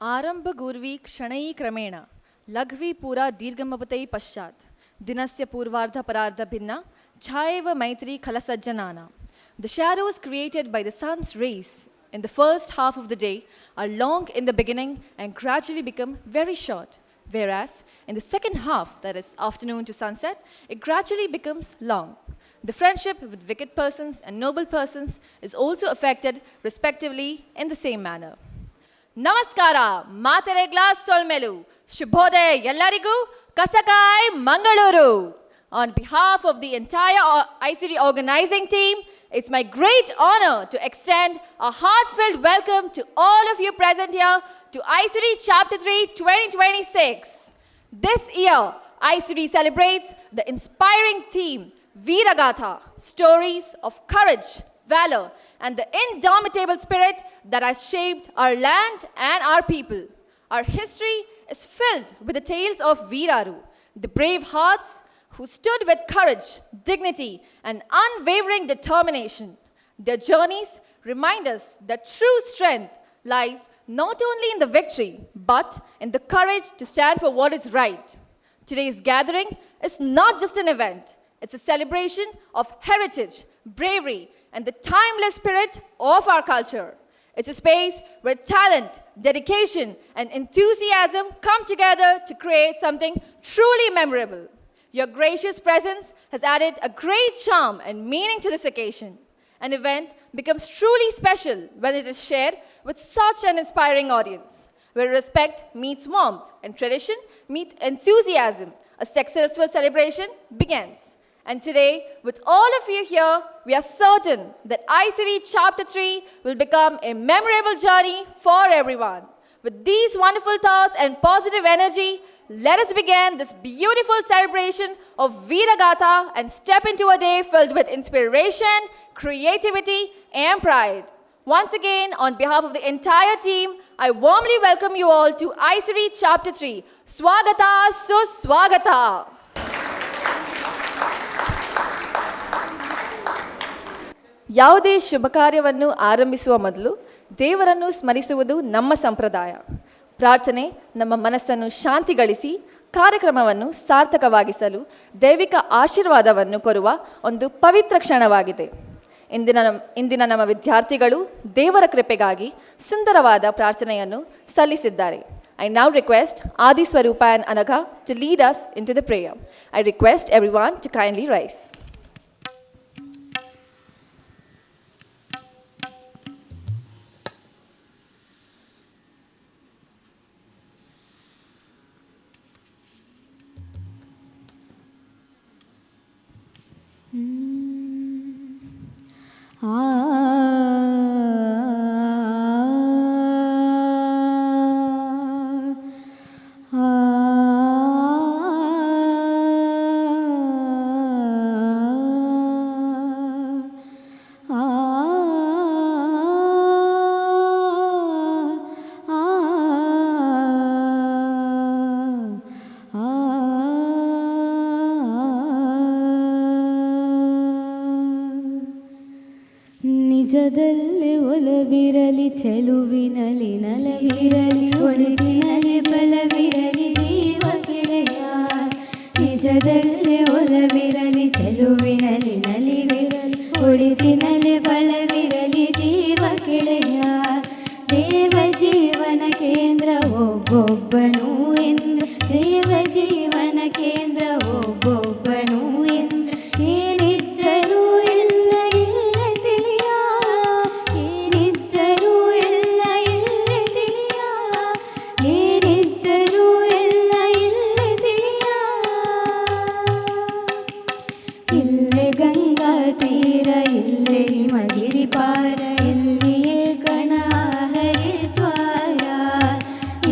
आरंभ गुर्वी क्षणै क्रमेण लघ्वी पूरा दीर्घमपतै पश्चात् दिनस्य पूर्वार्ध परार्ध भिन्ना छायेव मैत्री खलसज्जनानां. The shadows created by the sun's rays in the first half of the day are long in the beginning and gradually become very short, whereas in the second half, that is afternoon to sunset, it gradually becomes long. The friendship with wicked persons and noble persons is also affected respectively in the same manner. ನಮಸ್ಕಾರ, ಮಾತೆರೆಗ್ಲ ಸೊಲ್ಮೆಲು, ಶುಭೋದಯ ಎಲ್ಲರಿಗೂ, ಕಸಕಾಯ್ Mangaluru. On behalf of the entire ISIRI organizing team, it's my great honor to extend a heartfelt welcome to all of you present here to ISIRI Chapter 3 2026. This year, ISIRI celebrates the inspiring theme Veeragatha, stories of courage, valor, and the indomitable spirit that has shaped our land and our people. Our history is filled with the tales of Veeraru, the brave hearts who stood with courage, dignity, and unwavering determination. Their journeys remind us that true strength lies not only in the victory, but in the courage to stand for what is right. Today's gathering is not just an event, it's a celebration of heritage, bravery, and the timeless spirit of our culture. It's a space where talent, dedication, and enthusiasm come together to create something truly memorable. Your gracious presence has added a great charm and meaning to this occasion. An event becomes truly special when it is shared with such an inspiring audience, where respect meets warmth and tradition meets enthusiasm. A successful celebration begins. And today, with all of you here, we are certain that ISIRI Chapter 3 will become a memorable journey for everyone. With these wonderful thoughts and positive energy, let us begin this beautiful celebration of Veeragatha and step into a day filled with inspiration, creativity, and pride. Once again, on behalf of the entire team, I warmly welcome you all to ISIRI Chapter 3. Swagata Suswagata. ಯಾವುದೇ ಶುಭ ಕಾರ್ಯವನ್ನು ಆರಂಭಿಸುವ ಮೊದಲು ದೇವರನ್ನು ಸ್ಮರಿಸುವುದು ನಮ್ಮ ಸಂಪ್ರದಾಯ. ಪ್ರಾರ್ಥನೆ ನಮ್ಮ ಮನಸ್ಸನ್ನು ಶಾಂತಿಗಳಿಸಿ ಕಾರ್ಯಕ್ರಮವನ್ನು ಸಾರ್ಥಕವಾಗಿಸಲು ದೈವಿಕ ಆಶೀರ್ವಾದವನ್ನು ಕೊಡುವ ಒಂದು ಪವಿತ್ರ ಕ್ಷಣವಾಗಿದೆ. ಇಂದಿನ ನಮ್ಮ ವಿದ್ಯಾರ್ಥಿಗಳು ದೇವರ ಕೃಪೆಗಾಗಿ ಸುಂದರವಾದ ಪ್ರಾರ್ಥನೆಯನ್ನು ಸಲ್ಲಿಸಿದ್ದಾರೆ. I now request Adi Swarupa and Anagha to lead us into the prayer. I request everyone to kindly rise. ನಿಜದಲ್ಲಿ ಒಲವಿರಲಿ, ಚೆಲುವಿನಲಿ ನಲವಿರಲಿ, ಒಳಿತಿನಲಿ ಬಲವಿರಲಿ ಜೀವ ಗೆಳೆಯ. ನಿಜದಲ್ಲಿ ಒಲವಿರಲಿ, ಚೆಲುವಿನಲಿ ನಲಿವಿರಲಿ, ಒಳಿತಿನಲಿ ಬಲವಿರಲಿ ಜೀವ ಗೆಳೆಯ. ದೇವ ಜೀವನ ಕೇಂದ್ರ ಒಬ್ಬೊಬ್ಬನು ಎಂದ್ರ, ದೇವ ಜೀವನ ಕೇಂದ್ರ ಒಬ್ಬೊಬ್ಬನು ಎಂದ್ರ. ಏನಿದ್ದರೂ ಎಲ್ಲ ಇಲ್ಲ ತಿಳಿಯ, ಏನಿದ್ದರೂ ಎಲ್ಲ ಇಲ್ಲ ತಿಳಿಯ, ಏನಿದ್ದರೂ ಎಲ್ಲ ಇಲ್ಲ ತಿಳಿಯ. ಇಲ್ಲೇ ಗಂಗಾ ತೀರ, ಇಲ್ಲೇ ಹಿಮಗಿರಿ ಪಾರ, ಇಲ್ಲಿಯೇ ಕಣ ಹರಿದ್ವಾರ.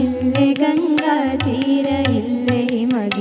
ಇಲ್ಲೇ ಗಂಗಾ ತೀರ, ಇಲ್ಲೇ ಹಿಮಗಿರಿ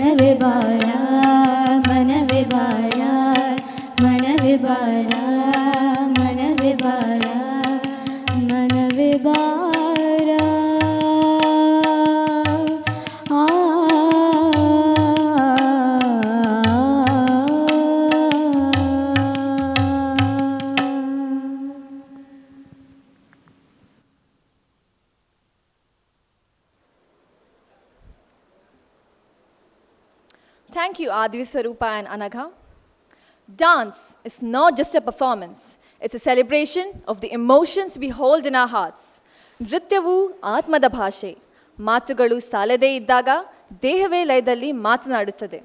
മനവേ ബാര മനവേ ബാര മനവേ ബാര മനവേ ബാര മനവേ ബാര ആ Thank you, Advi Swarupa and Anagha. Dance is not just a performance, it's a celebration of the emotions we hold in our hearts. ನೃತ್ಯವು ಆತ್ಮದ ಭಾಷೆ. ಮಾತುಗಳು ಸಾಲದೇ ಇದ್ದಾಗ ದೇಹವೇ ಲಯದಲ್ಲಿ ಮಾತನಾಡುತ್ತದೆ.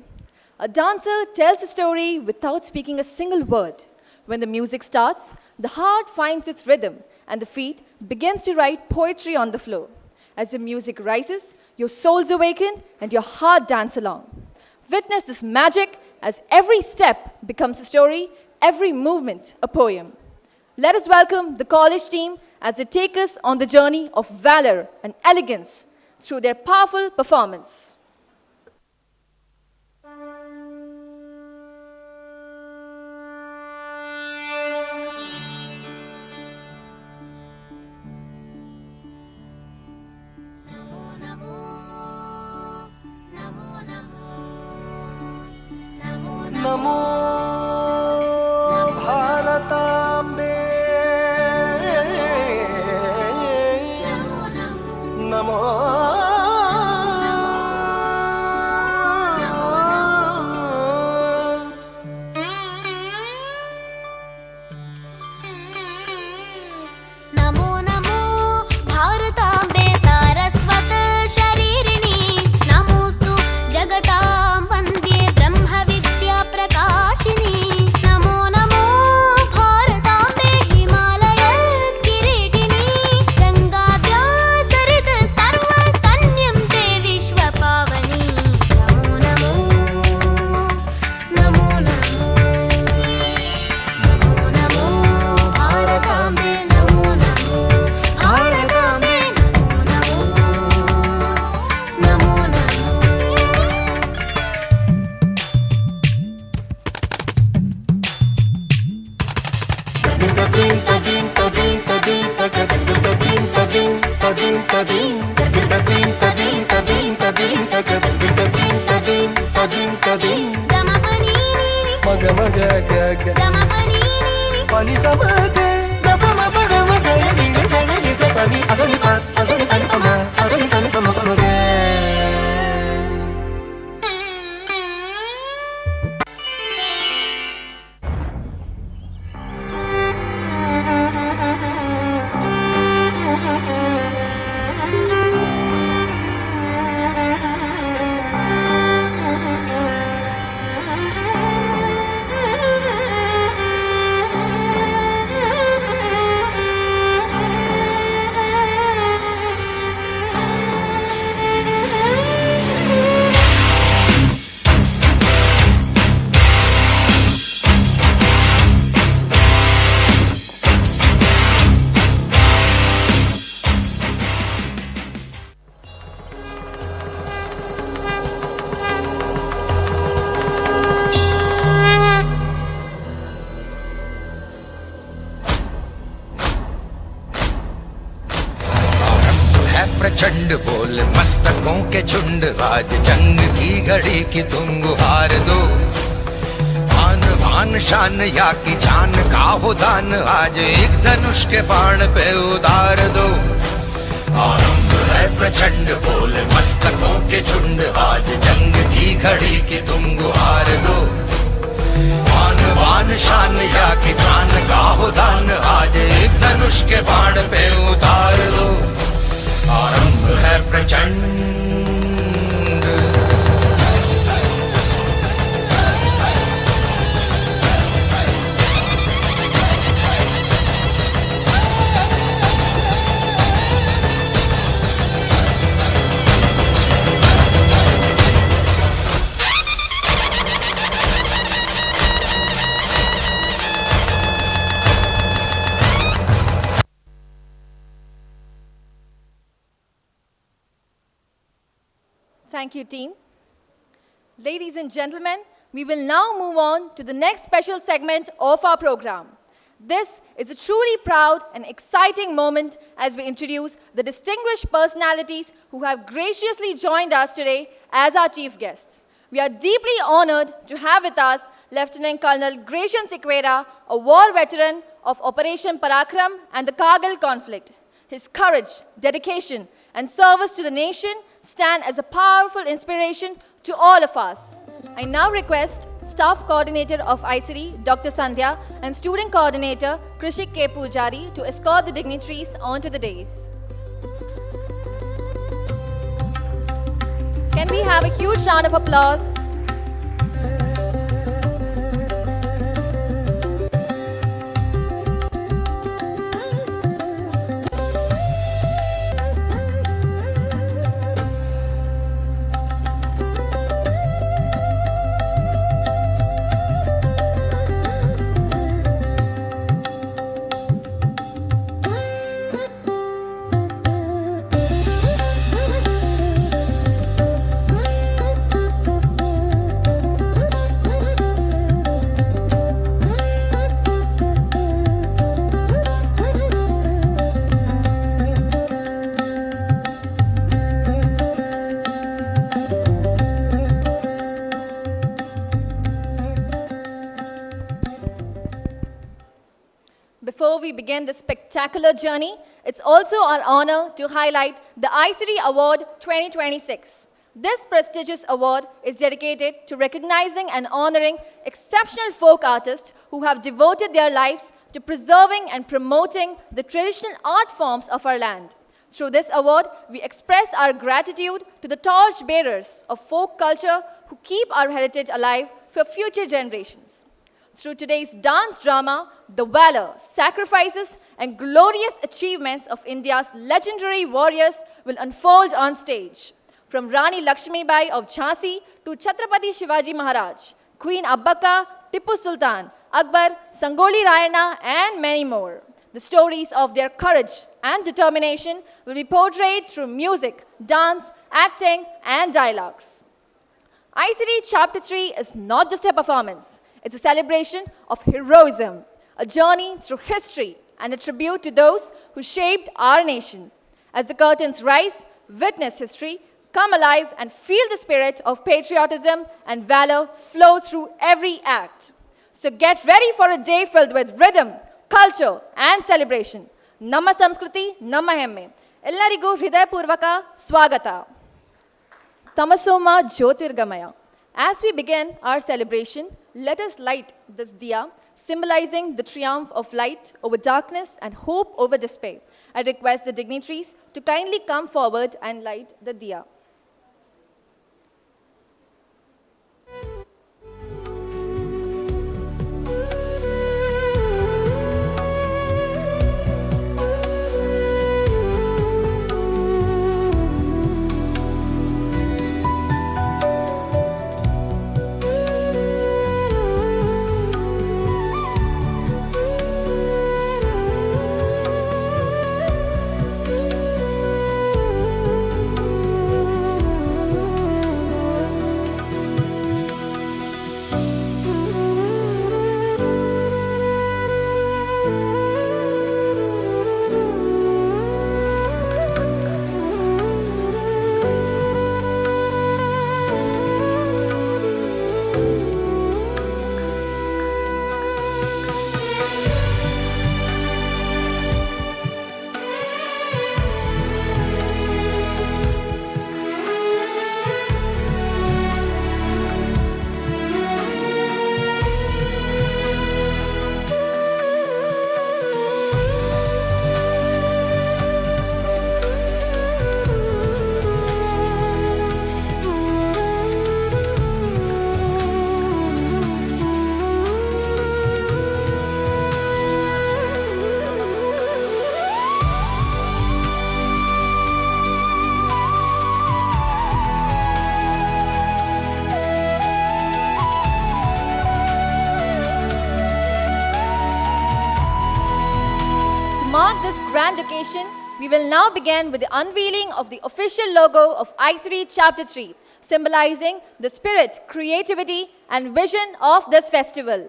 A dancer tells a story without speaking a single word. When the music starts, the heart finds its rhythm and the feet begins to write poetry on the floor. As the music rises, your souls awaken and your heart dance along. Witness this magic as every step becomes a story, every movement a poem. Let us welcome the college team as they take us on the journey of valor and elegance through their powerful performance. नमो भारताम्बे नमो नमो नमो भारताम्बे सारस्वत शरीरिणि नमोऽस्तु जगतां वन्द्ये ब्रह्मविद्या प्रकाशिनी नमो नमो भारताम्बे हिमालय किरीटिनी गङ्गाद्या सरित सर्वस्तन्यं ते विश्वपावनी नमो नमो नमो नमो नमो नमो भारताम्बे नमो नमो भारताम्बे नमो नमो नमो गमपनी मग मग ग ग गमपनी पनी सा म ग ग प म प ग म स ग रि ग स ग रि स प नि अ स नि प अ स नि प नि प म अ स नि प नि प म प म ग प्रचंड बोल मस्तकों के झुंड आज जंग की घड़ी की तुम गुहार दो आन भान शान या की जान का हो दान आज एक धनुष के बाण पे उतार दो आरंभ है प्रचंड बोल मस्तकों के झुंड आज जंग की घड़ी की तुम गुहार दो आन भान शान या की जान का हो दान आज एक धनुष के बाण पे उतार दो आरंभ है प्रचंड Thank you, team. Ladies and gentlemen, we will now move on to the next special segment of our program. This is a truly proud and exciting moment as we introduce the distinguished personalities who have graciously joined us today as our chief guests. We are deeply honored to have with us Lieutenant Colonel Gracian Sequeira, a war veteran of Operation Parakram and the Kargil conflict. His courage, dedication, and service to the nation stand as a powerful inspiration to all of us. I now request Staff Coordinator of ISIRI, Dr. Sandhya, and Student Coordinator, Krishik K. Pujari, to escort the dignitaries onto the dais. Can we have a huge round of applause? Before we begin this spectacular journey, it's also our honor to highlight the ISIRI Award 2026. This prestigious award is dedicated to recognizing and honoring exceptional folk artists who have devoted their lives to preserving and promoting the traditional art forms of our land. Through this award, we express our gratitude to the torch bearers of folk culture who keep our heritage alive for future generations. Through today's dance drama, the valor, sacrifices, and glorious achievements of India's legendary warriors will unfold on stage. From Rani Lakshmi Bai of Jhansi to Chhatrapati Shivaji Maharaj, Queen Abbaka, Tipu Sultan, Akbar, Sangoli Rayana, and many more. The stories of their courage and determination will be portrayed through music, dance, acting, and dialogues. ISIRI Chapter 3 is not just a performance. It's a celebration of heroism, a journey through history, and a tribute to those who shaped our nation. As the curtains rise, witness history, come alive, and feel the spirit of patriotism and valor flow through every act. So get ready for a day filled with rhythm, culture, and celebration. Nama Samskruti, Nama Hemme. Ellarigu Hridayapurvaka Swagata. Tamasoma Jyotirgamaya. As we begin our celebration, let us light this diya, symbolizing the triumph of light over darkness and hope over despair. I request the dignitaries to kindly come forward and light the diya. mark this grand occasion, we will now begin with the unveiling of the official logo of ISIRI Chapter 3. symbolizing the spirit, creativity, and vision of this festival.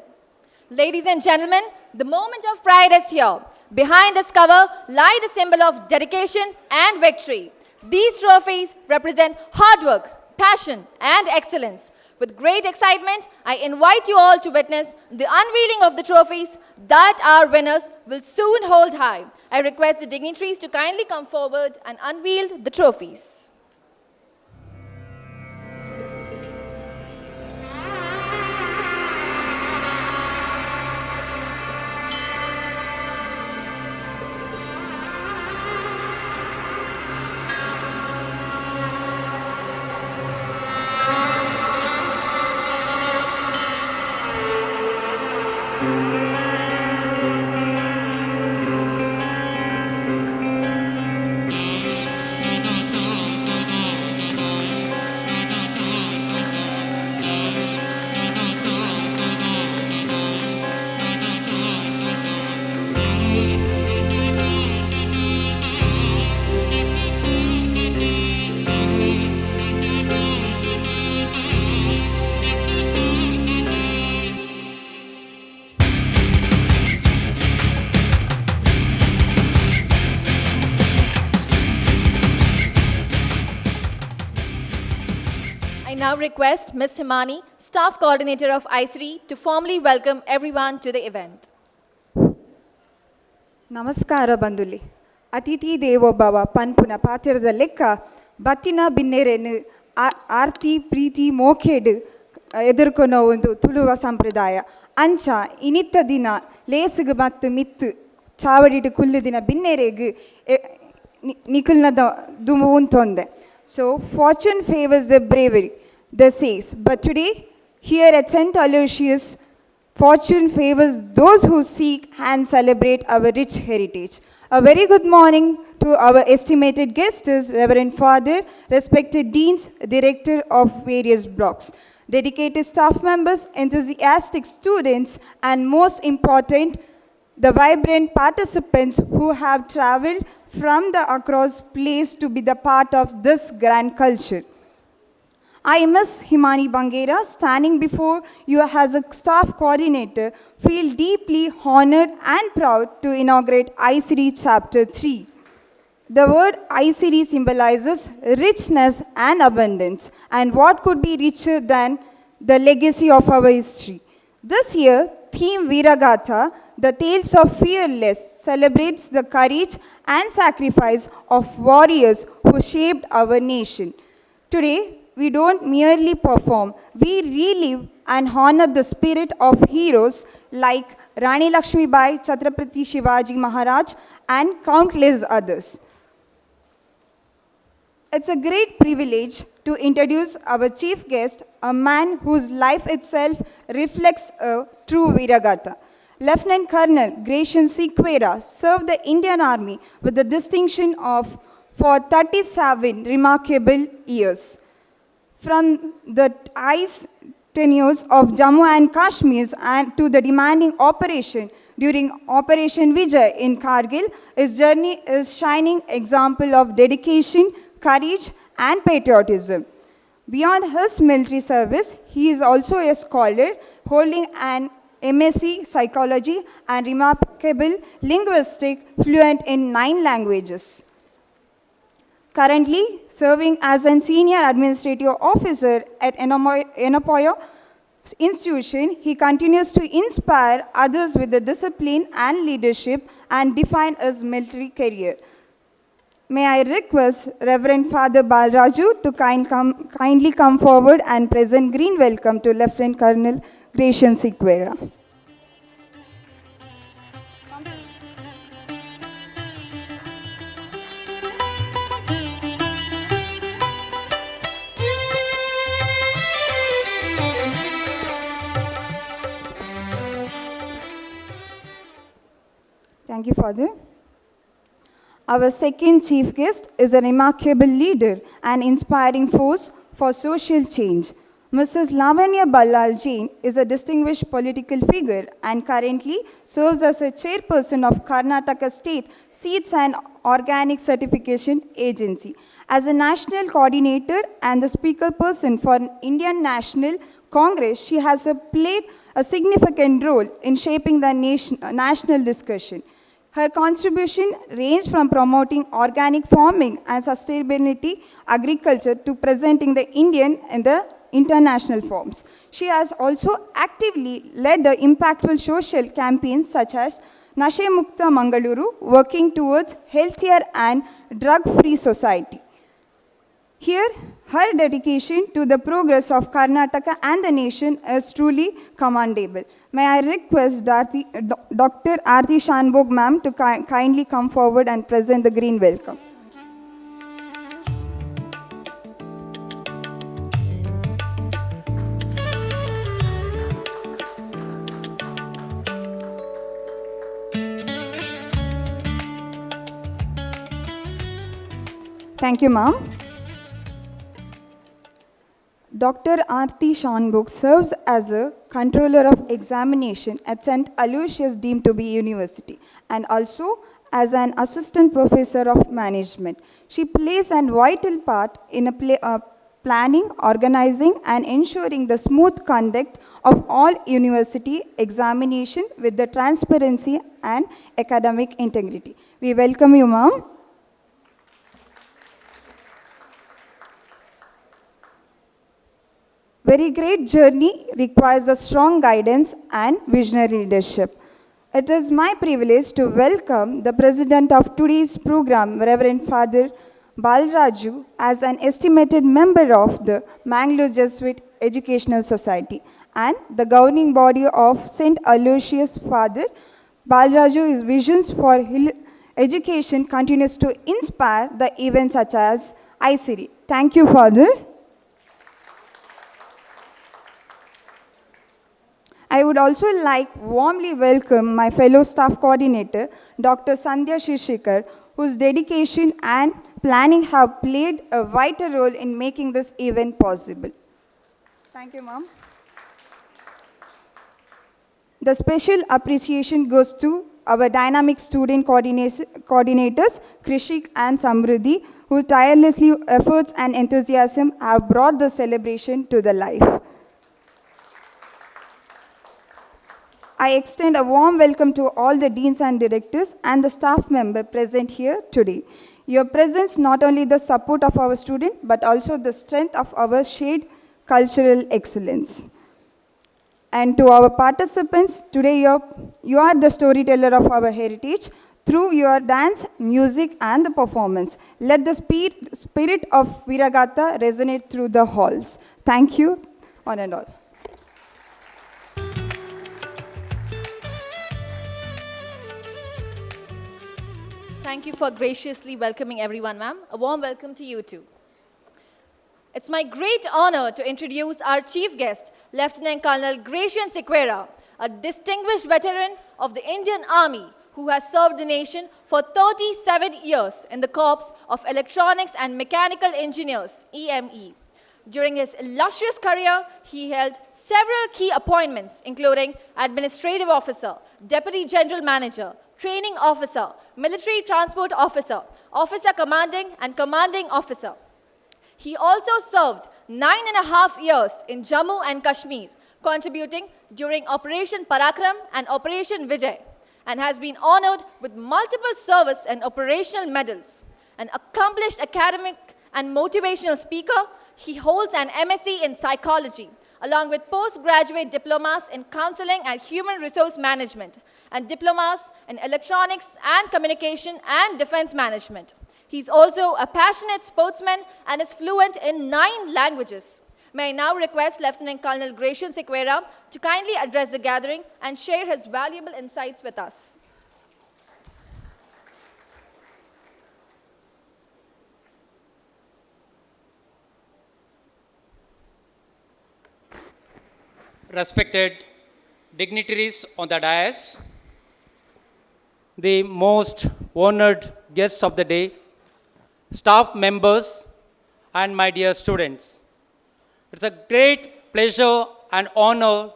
Ladies and gentlemen, the moment of pride is here. Behind this cover lie the symbol of dedication and victory. These trophies represent hard work, passion, and excellence. With great excitement, I invite you all to witness the unveiling of the trophies that our winners will soon hold high. I request the dignitaries to kindly come forward and unveil the trophies. I now request Ms. Himani, Staff Coordinator of ISIRI, to formally welcome everyone to the event. ನಮಸ್ಕಾರ ಬಂಧುಲಿ ಅತಿಥಿ ದೇವೋಭವ ಪನ್ಪುನ ಪಾತ್ರದ ಲೆಕ್ಕ ಬತ್ತಿನ ಬಿನ್ನೆರೆನು ಆರ್ತಿ ಪ್ರೀತಿ ಮೋಖೇಡು ಎದುರ್ಕೊನೋ ಒಂದು ತುಳುವ ಸಂಪ್ರದಾಯ ಅಂಚ ಇನಿತ್ತ ದಿನ ಲೇಸುಗು ಮತ್ತು ಮಿತ್ತು ಚಾವಡಿಡು ಕುಲ್ಲು ದಿನ ಬಿನ್ನೆರೆಗು ನಿಖುಲ್ನದ ದುಮು ಉಂತೊಂದೆ so fortune favours the bravery they says but today here at St. Aloysius fortune favors those who seek and celebrate our rich heritage. A very good morning to our estimated guests, Reverend Father, respected deans, director of various blocks, dedicated staff members, enthusiastic students, and most important, the vibrant participants who have traveled from the across place to be the part of this grand culture. I, Ms. Himani Bangera, standing before you as a staff coordinator, feel deeply honored and proud to inaugurate ISIRI Chapter 3. The word ISIRI symbolizes richness and abundance, and what could be richer than the legacy of our history? This year, theme Viragatha, the Tales of Fearless, celebrates the courage and sacrifice of warriors who shaped our nation. Today, we don't merely perform, we relive and honor the spirit of heroes like Rani Lakshmi Bai, Chhatrapati Shivaji Maharaj, and countless others. It's a great privilege to introduce our chief guest, a man whose life itself reflects a true Viragatha. Lieutenant Colonel Gratian Sequeira served the Indian Army with the distinction of for 37 remarkable years. From the ice tenures of Jammu and Kashmir and to the demanding operation during Operation Vijay in Kargil, his journey is shining example of dedication, courage, and patriotism. Beyond his military service, he is also a scholar holding an MSc Psychology and remarkable linguistic fluent in 9 languages. Currently serving as a senior administrative officer at Enopoyo institution, he continues to inspire others with the discipline and leadership and define his military career. May I request Reverend Father Balraju to kindly come forward and present green welcome to Lieutenant Colonel Gratian Sequeira. Thank you, Father. Our second chief guest is a remarkable leader and inspiring force for social change. Mrs. Lavanya Ballal Jain is a distinguished political figure and currently serves as a chairperson of Karnataka State Seeds and Organic Certification Agency. As a national coordinator and the speaker person for Indian National Congress, she has played a significant role in shaping the national discussion. Her contribution ranged from promoting organic farming and sustainability agriculture to presenting the Indian in the international forums. She has also actively led the impactful social campaigns such as Nashe Mukta Mangaluru, working towards healthier and drug-free society. Here, her dedication to the progress of Karnataka and the nation is truly commendable. May I request Dr. Aarti Shanbhog ma'am to kindly come forward and present the green welcome. Thank you, ma'am. Dr. Aarti Shanbhog serves as a controller of examination at St. Aloysius deemed to be University and also as an assistant professor of management. She plays a vital part in planning, organizing and ensuring the smooth conduct of all university examination with the transparency and academic integrity. We welcome you, ma'am. Very great journey requires a strong guidance and visionary leadership. It is my privilege to welcome the president of today's program, Reverend Father Balraju, as an estimated member of the Mangalore Jesuit Educational Society and the governing body of St. Aloysius. Father Balraju's visions for education continues to inspire the events such as ISIRI. Thank you, Father. I would also like warmly welcome my fellow staff coordinator, Dr. Sandhya Shishikar, whose dedication and planning have played a vital role in making this event possible. Thank you, ma'am. The special appreciation goes to our dynamic student coordinators, Krishik and Samruddhi, whose tirelessly efforts and enthusiasm have brought the celebration to the life. I extend a warm welcome to all the deans and directors and the staff member present here today. Your presence not only the support of our students, but also the strength of our shared cultural excellence. And to our participants, today you are the storyteller of our heritage through your dance, music, and the performance. Let the spirit of Viragata resonate through the halls. Thank you, one and all. Thank you for graciously welcoming everyone, ma'am. A warm welcome to you too. It's my great honor to introduce our chief guest, Lieutenant Colonel Gracian Sequeira, a distinguished veteran of the Indian Army who has served the nation for 37 years in the Corps of Electronics and Mechanical Engineers, EME. During his illustrious career, he held several key appointments, including Administrative Officer, Deputy General Manager, Training Officer, Military Transport Officer, Officer Commanding and Commanding Officer. He also served 9.5 years in Jammu and Kashmir, contributing during Operation Parakram and Operation Vijay, and has been honored with multiple service and operational medals. An accomplished academic and motivational speaker, he holds an MSc in psychology, along with postgraduate diplomas in counseling and human resource management, and diplomas in electronics and communication and defense management. He's also a passionate sportsman and is fluent in 9 languages. May I now request Lieutenant Colonel Gracian Sequeira to kindly address the gathering and share his valuable insights with us. Respected dignitaries on the dais, the most honored guests of the day, staff members, and my dear students. It's a great pleasure and honor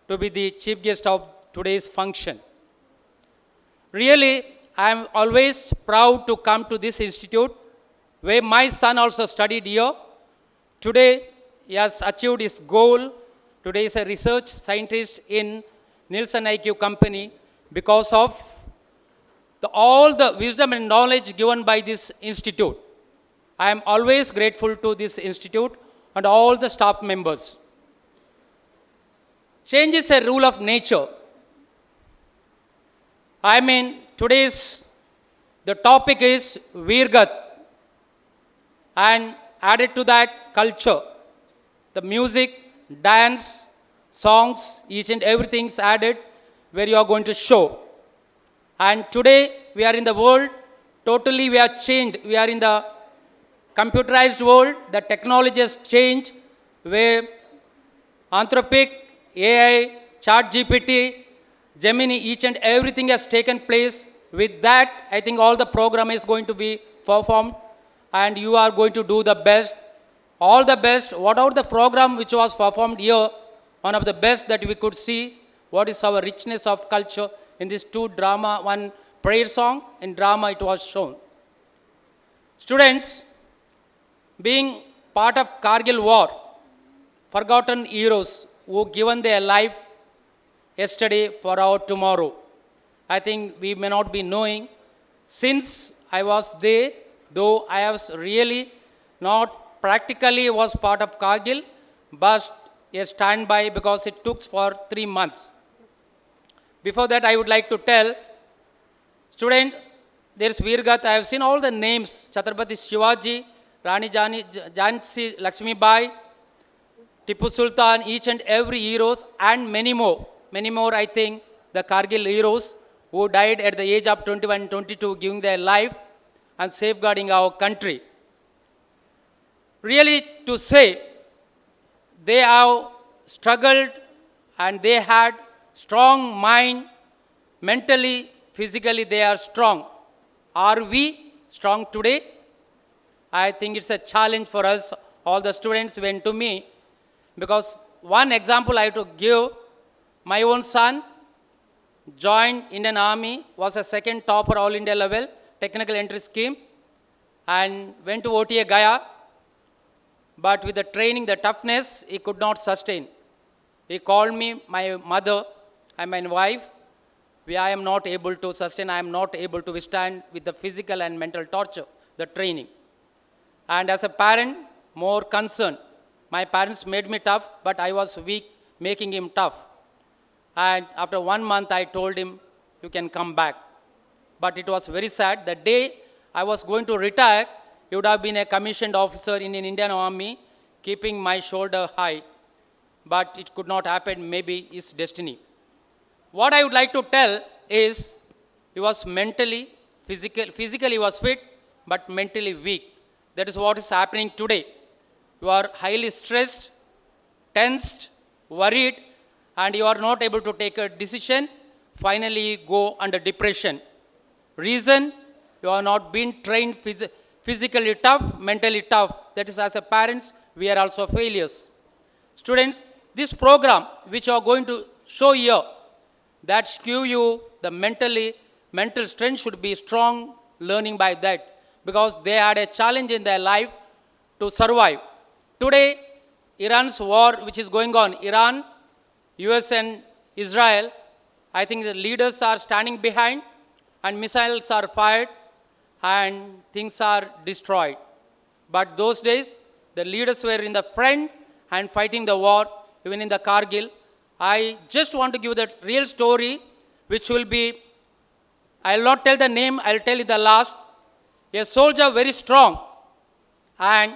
to be the chief guest of today's function. Really, I am always proud to come to this institute where my son also studied here. Today, he has achieved his goal. Today, he is a research scientist in Nielsen IQ company because of all the wisdom and knowledge given by this institute. I am always grateful to this institute and all the staff members. Change is a rule of nature. I mean, the topic is Virgat, and added to that, culture. The music, dance, songs, each and everything is added where you are going to show. And today we are in the world, totally we are changed. We are in the computerized world, the technology has changed, where Anthropic, AI, ChatGPT, Gemini, each and everything has taken place. With that, I think all the program is going to be performed, and you are going to do the best. All the best. Whatever the program which was performed here, one of the best that we could see, what is our richness of culture in this two drama, one prayer song, in drama it was shown. Students, being part of Kargil war, forgotten heroes who given their life yesterday for our tomorrow. I think we may not be knowing. Since I was there, though I was really not practically was part of Kargil, but a standby because it took for 3 months. Before that, I would like to tell, student, there is Virgat. I have seen all the names, Chhatrapati Shivaji, Rani Jhansi Lakshmi Bai, Tipu Sultan, each and every heroes, and many more. Many more, I think, the Kargil heroes who died at the age of 21, 22, giving their life and safeguarding our country. Really, to say, they have struggled and they had strong mind, mentally, physically, they are strong. Are we strong today? I think it's a challenge for us. All the students went to me because one example I have to give, my own son joined Indian Army, was a second topper all India level, technical entry scheme, and went to OTA Gaya. But with the training, the toughness, he could not sustain. He called me, my mother and my wife. I am not able to sustain, I am not able to withstand with the physical and mental torture, the training. And as a parent, more concerned. My parents made me tough, but I was weak, making him tough. And after 1 month, I told him, you can come back. But it was very sad. The day I was going to retire, he would have been a commissioned officer in an Indian Army, keeping my shoulder high. But it could not happen, maybe his destiny. What I would like to tell is, he was physically he was fit, but mentally weak. That is what is happening today. You are highly stressed, tensed, worried, and you are not able to take a decision. Finally, you go under depression. Reason, you are not being trained physically tough, mentally tough. That is, as a parents, we are also failures. Students, this program which you are going to show here, that give you the mental strength should be strong learning by that, because they had a challenge in their life to survive. Today, Iran's war which is going on, Iran, US and Israel, I think the leaders are standing behind and missiles are fired and things are destroyed. But those days, the leaders were in the front and fighting the war, even in the Kargil. I just want to give the real story, which will be, I will not tell the name, I will tell you the last. A soldier very strong, and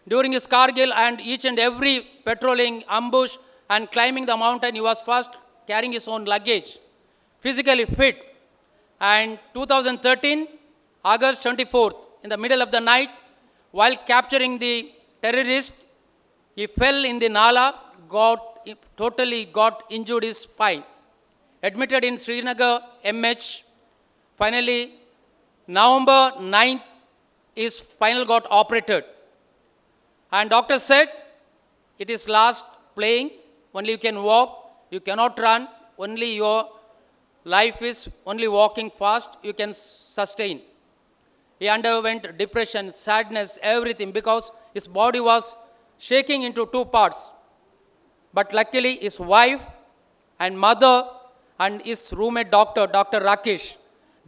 during his Kargil and each and every patrolling, ambush and climbing the mountain, he was first carrying his own luggage, physically fit. And 2013, August 24th, in the middle of the night, while capturing the terrorist, he fell in the Nala, totally got injured his spine. Admitted in Srinagar, MH. Finally, November 9th, his spinal got operated. And doctor said, it is last playing, only you can walk, you cannot run, only your life is only walking fast, you can sustain. He underwent depression, sadness, everything because his body was shaking into two parts. But luckily, his wife and mother and his roommate doctor, Dr. Rakesh,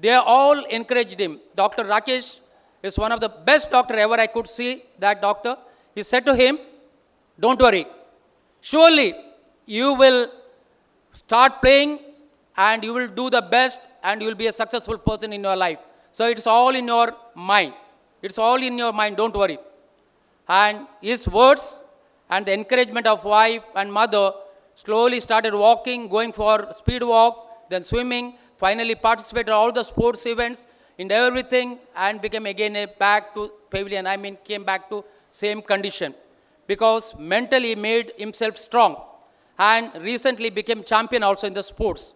they all encouraged him. Dr. Rakesh is one of the best doctor ever I could see, that doctor. He said to him, don't worry, surely you will start playing and you will do the best and you will be a successful person in your life. So it's all in your mind. It's all in your mind, don't worry. And his words and the encouragement of wife and mother slowly started walking, going for speed walk, then swimming, finally participated in all the sports events in everything and became again back to pavilion. I mean, came back to same condition because mentally he made himself strong and recently became champion also in the sports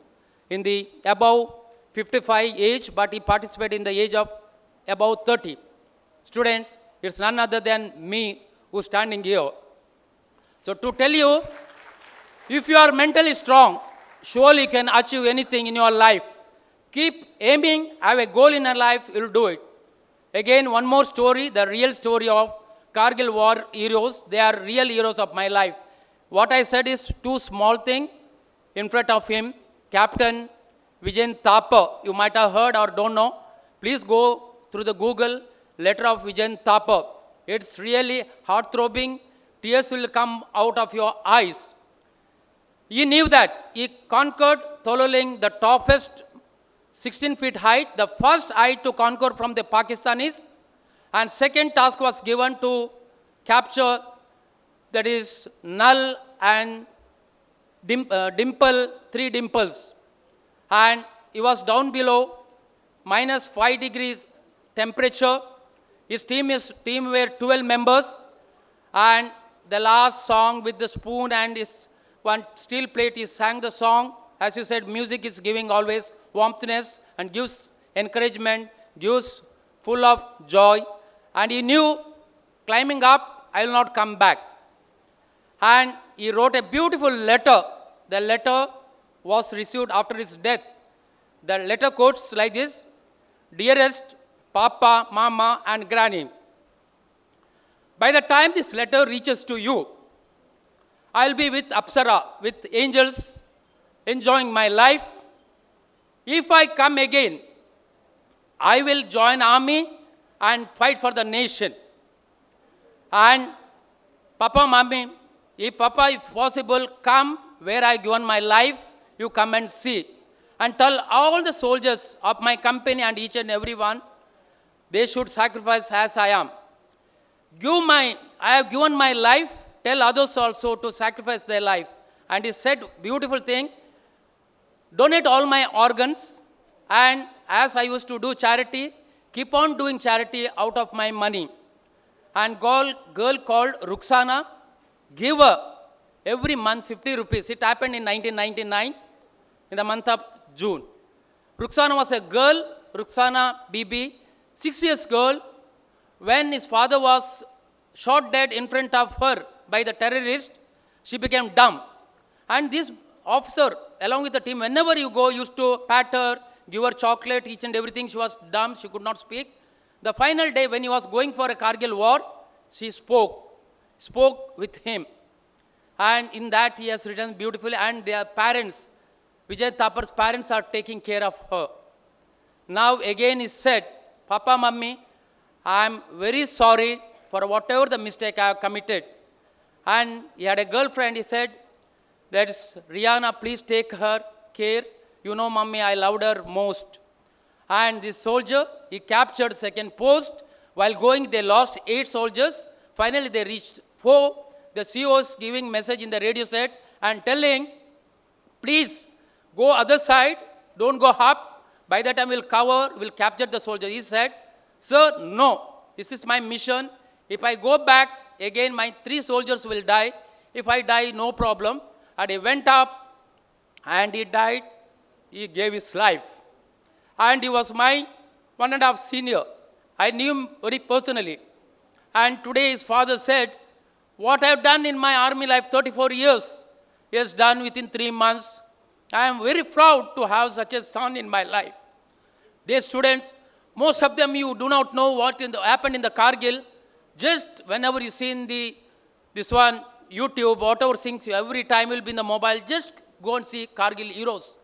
in the above 55 age, but he participated in the age of above 30. Students, it's none other than me who's standing here. So to tell you, if you are mentally strong, surely you can achieve anything in your life. Keep aiming, have a goal in your life, you'll do it. Again, one more story, the real story of Kargil war heroes. They are real heroes of my life. What I said is two small things in front of him. Captain Vijayan Thapa, you might have heard or don't know. Please go through the Google, letter of Vijayan Thapa. It's really heart-throbbing. Tears will come out of your eyes. He knew that. He conquered Tololing, the topest 16 feet height, the first height to conquer from the Pakistanis. And second task was given to capture, that is Null and Dimple, three dimples. And he was down below, -5 degrees temperature. His team were 12 members. And the last song with the spoon and his one steel plate, he sang the song. As you said, music is giving always warmthness and gives encouragement, gives full of joy. And he knew, climbing up, I will not come back. And he wrote a beautiful letter. The letter was received after his death. The letter quotes like this: Dearest Papa, Mama, and Granny, by the time this letter reaches to you, I'll be with Apsara, with angels, enjoying my life. If I come again, I will join army and fight for the nation. And Papa, Mommy, if possible, come where I given my life, you come and see. And tell all the soldiers of my company and each and every one, they should sacrifice as I am. I have given my life, tell others also to sacrifice their life. And he said, beautiful thing, donate all my organs, and as I used to do charity, keep on doing charity out of my money. And girl called Ruxana, give her every month 50 rupees. It happened in 1999, in the month of June. Ruxana was a girl, Ruxana Bibi, 6 years girl. When his father was shot dead in front of her by the terrorist, she became dumb. And this officer, along with the team, whenever you go, used to pat her, give her chocolate, each and everything. She was dumb, she could not speak. The final day when he was going for a Kargil war, she spoke with him. And in that he has written beautifully, and their parents, Vijay Thapar's parents, are taking care of her. Now again he said, Papa, Mummy, I am very sorry for whatever the mistake I have committed. And he had a girlfriend, he said, that's Rihanna, please take her care. You know, Mummy, I loved her most. And this soldier, he captured second post. While going, they lost 8 soldiers. Finally, they reached 4. The CEO is giving message in the radio set and telling, please go other side, don't go up. By that time, we'll capture the soldier. He said, sir, no, this is my mission. If I go back, again, my 3 soldiers will die. If I die, no problem. And he went up and he died. He gave his life. And he was my 1.5 senior. I knew him very personally. And today his father said, what I have done in my army life, 34 years, he has done within 3 months. I am very proud to have such a son in my life. Dear students, Most of them you do not know what happened in the Kargil. Just whenever you see in this one, YouTube, whatever things, every time will be in the mobile, just go and see Kargil heroes.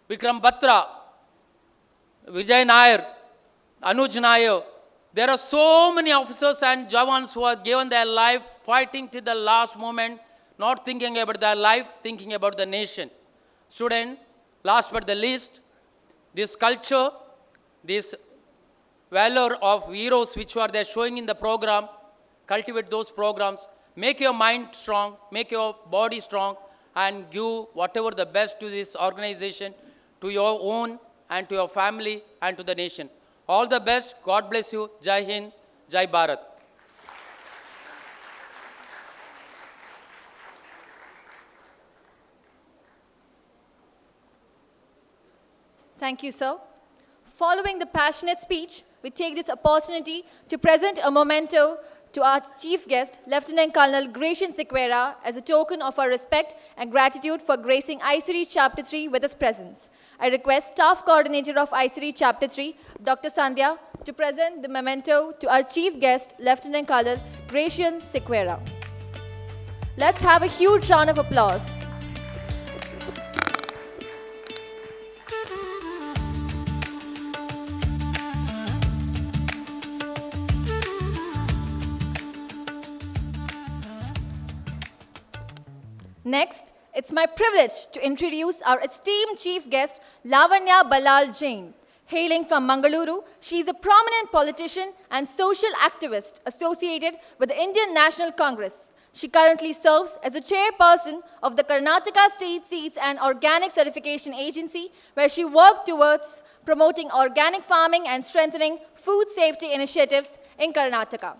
Vikram Batra, Vijay Nair, Anuj Nair. There are so many officers and jawans who have given their life fighting till the last moment, not thinking about their life, thinking about the nation. Student, last but the least, this culture, this valor of heroes which are there showing in the program, cultivate those programs, make your mind strong, make your body strong, and give whatever the best to this organization, to your own and to your family and to the nation. All the best. God bless you. Jai Hind, Jai Bharat. Thank you, sir. Following the passionate speech, we take this opportunity to present a memento to our chief guest, Lieutenant Colonel Gratian Sequeira, as a token of our respect and gratitude for gracing ISIRI Chapter 3 with his presence. I request Staff Coordinator of ISIRI Chapter 3, Dr. Sandhya, to present the memento to our chief guest, Lieutenant Colonel Gratian Sequeira. Let's have a huge round of applause. Next, it's my privilege to introduce our esteemed chief guest, Lavanya Balal Jain. Hailing from Mangaluru, she is a prominent politician and social activist associated with the Indian National Congress. She currently serves as the chairperson of the Karnataka State Seeds and Organic Certification Agency, where she worked towards promoting organic farming and strengthening food safety initiatives in Karnataka.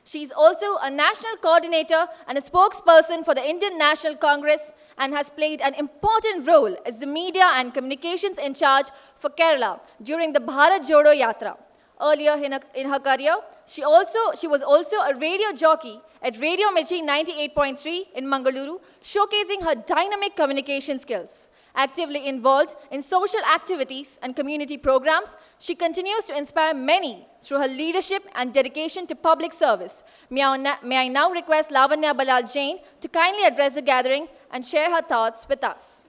She is also a national coordinator and a spokesperson for the Indian National Congress and has played an important role as the media and communications in charge for Kerala during the Bharat Jodo Yatra. Earlier in her career, she was also a radio jockey at Radio Mirchi 98.3 in Mangaluru, showcasing her dynamic communication skills. Actively involved in social activities and community programs, she continues to inspire many through her leadership and dedication to public service. May I now request Lavanya Balal Jain to kindly address the gathering and share her thoughts with us.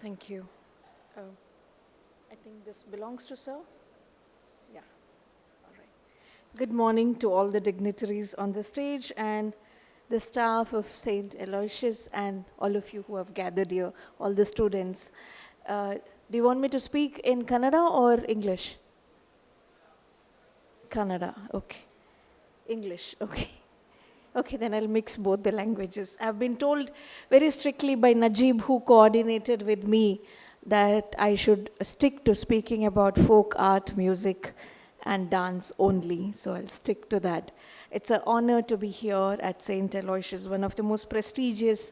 Thank you. I think this belongs to sir. Yeah. All right. Good morning to all the dignitaries on the stage and the staff of St. Aloysius and all of you who have gathered here, all the students. Do you want me to speak in Kannada or English? Kannada, okay. English, okay. Okay, then I'll mix both the languages. I've been told very strictly by Najib, who coordinated with me, that I should stick to speaking about folk art, music, and dance only. So I'll stick to that. It's an honor to be here at St. Aloysius, one of the most prestigious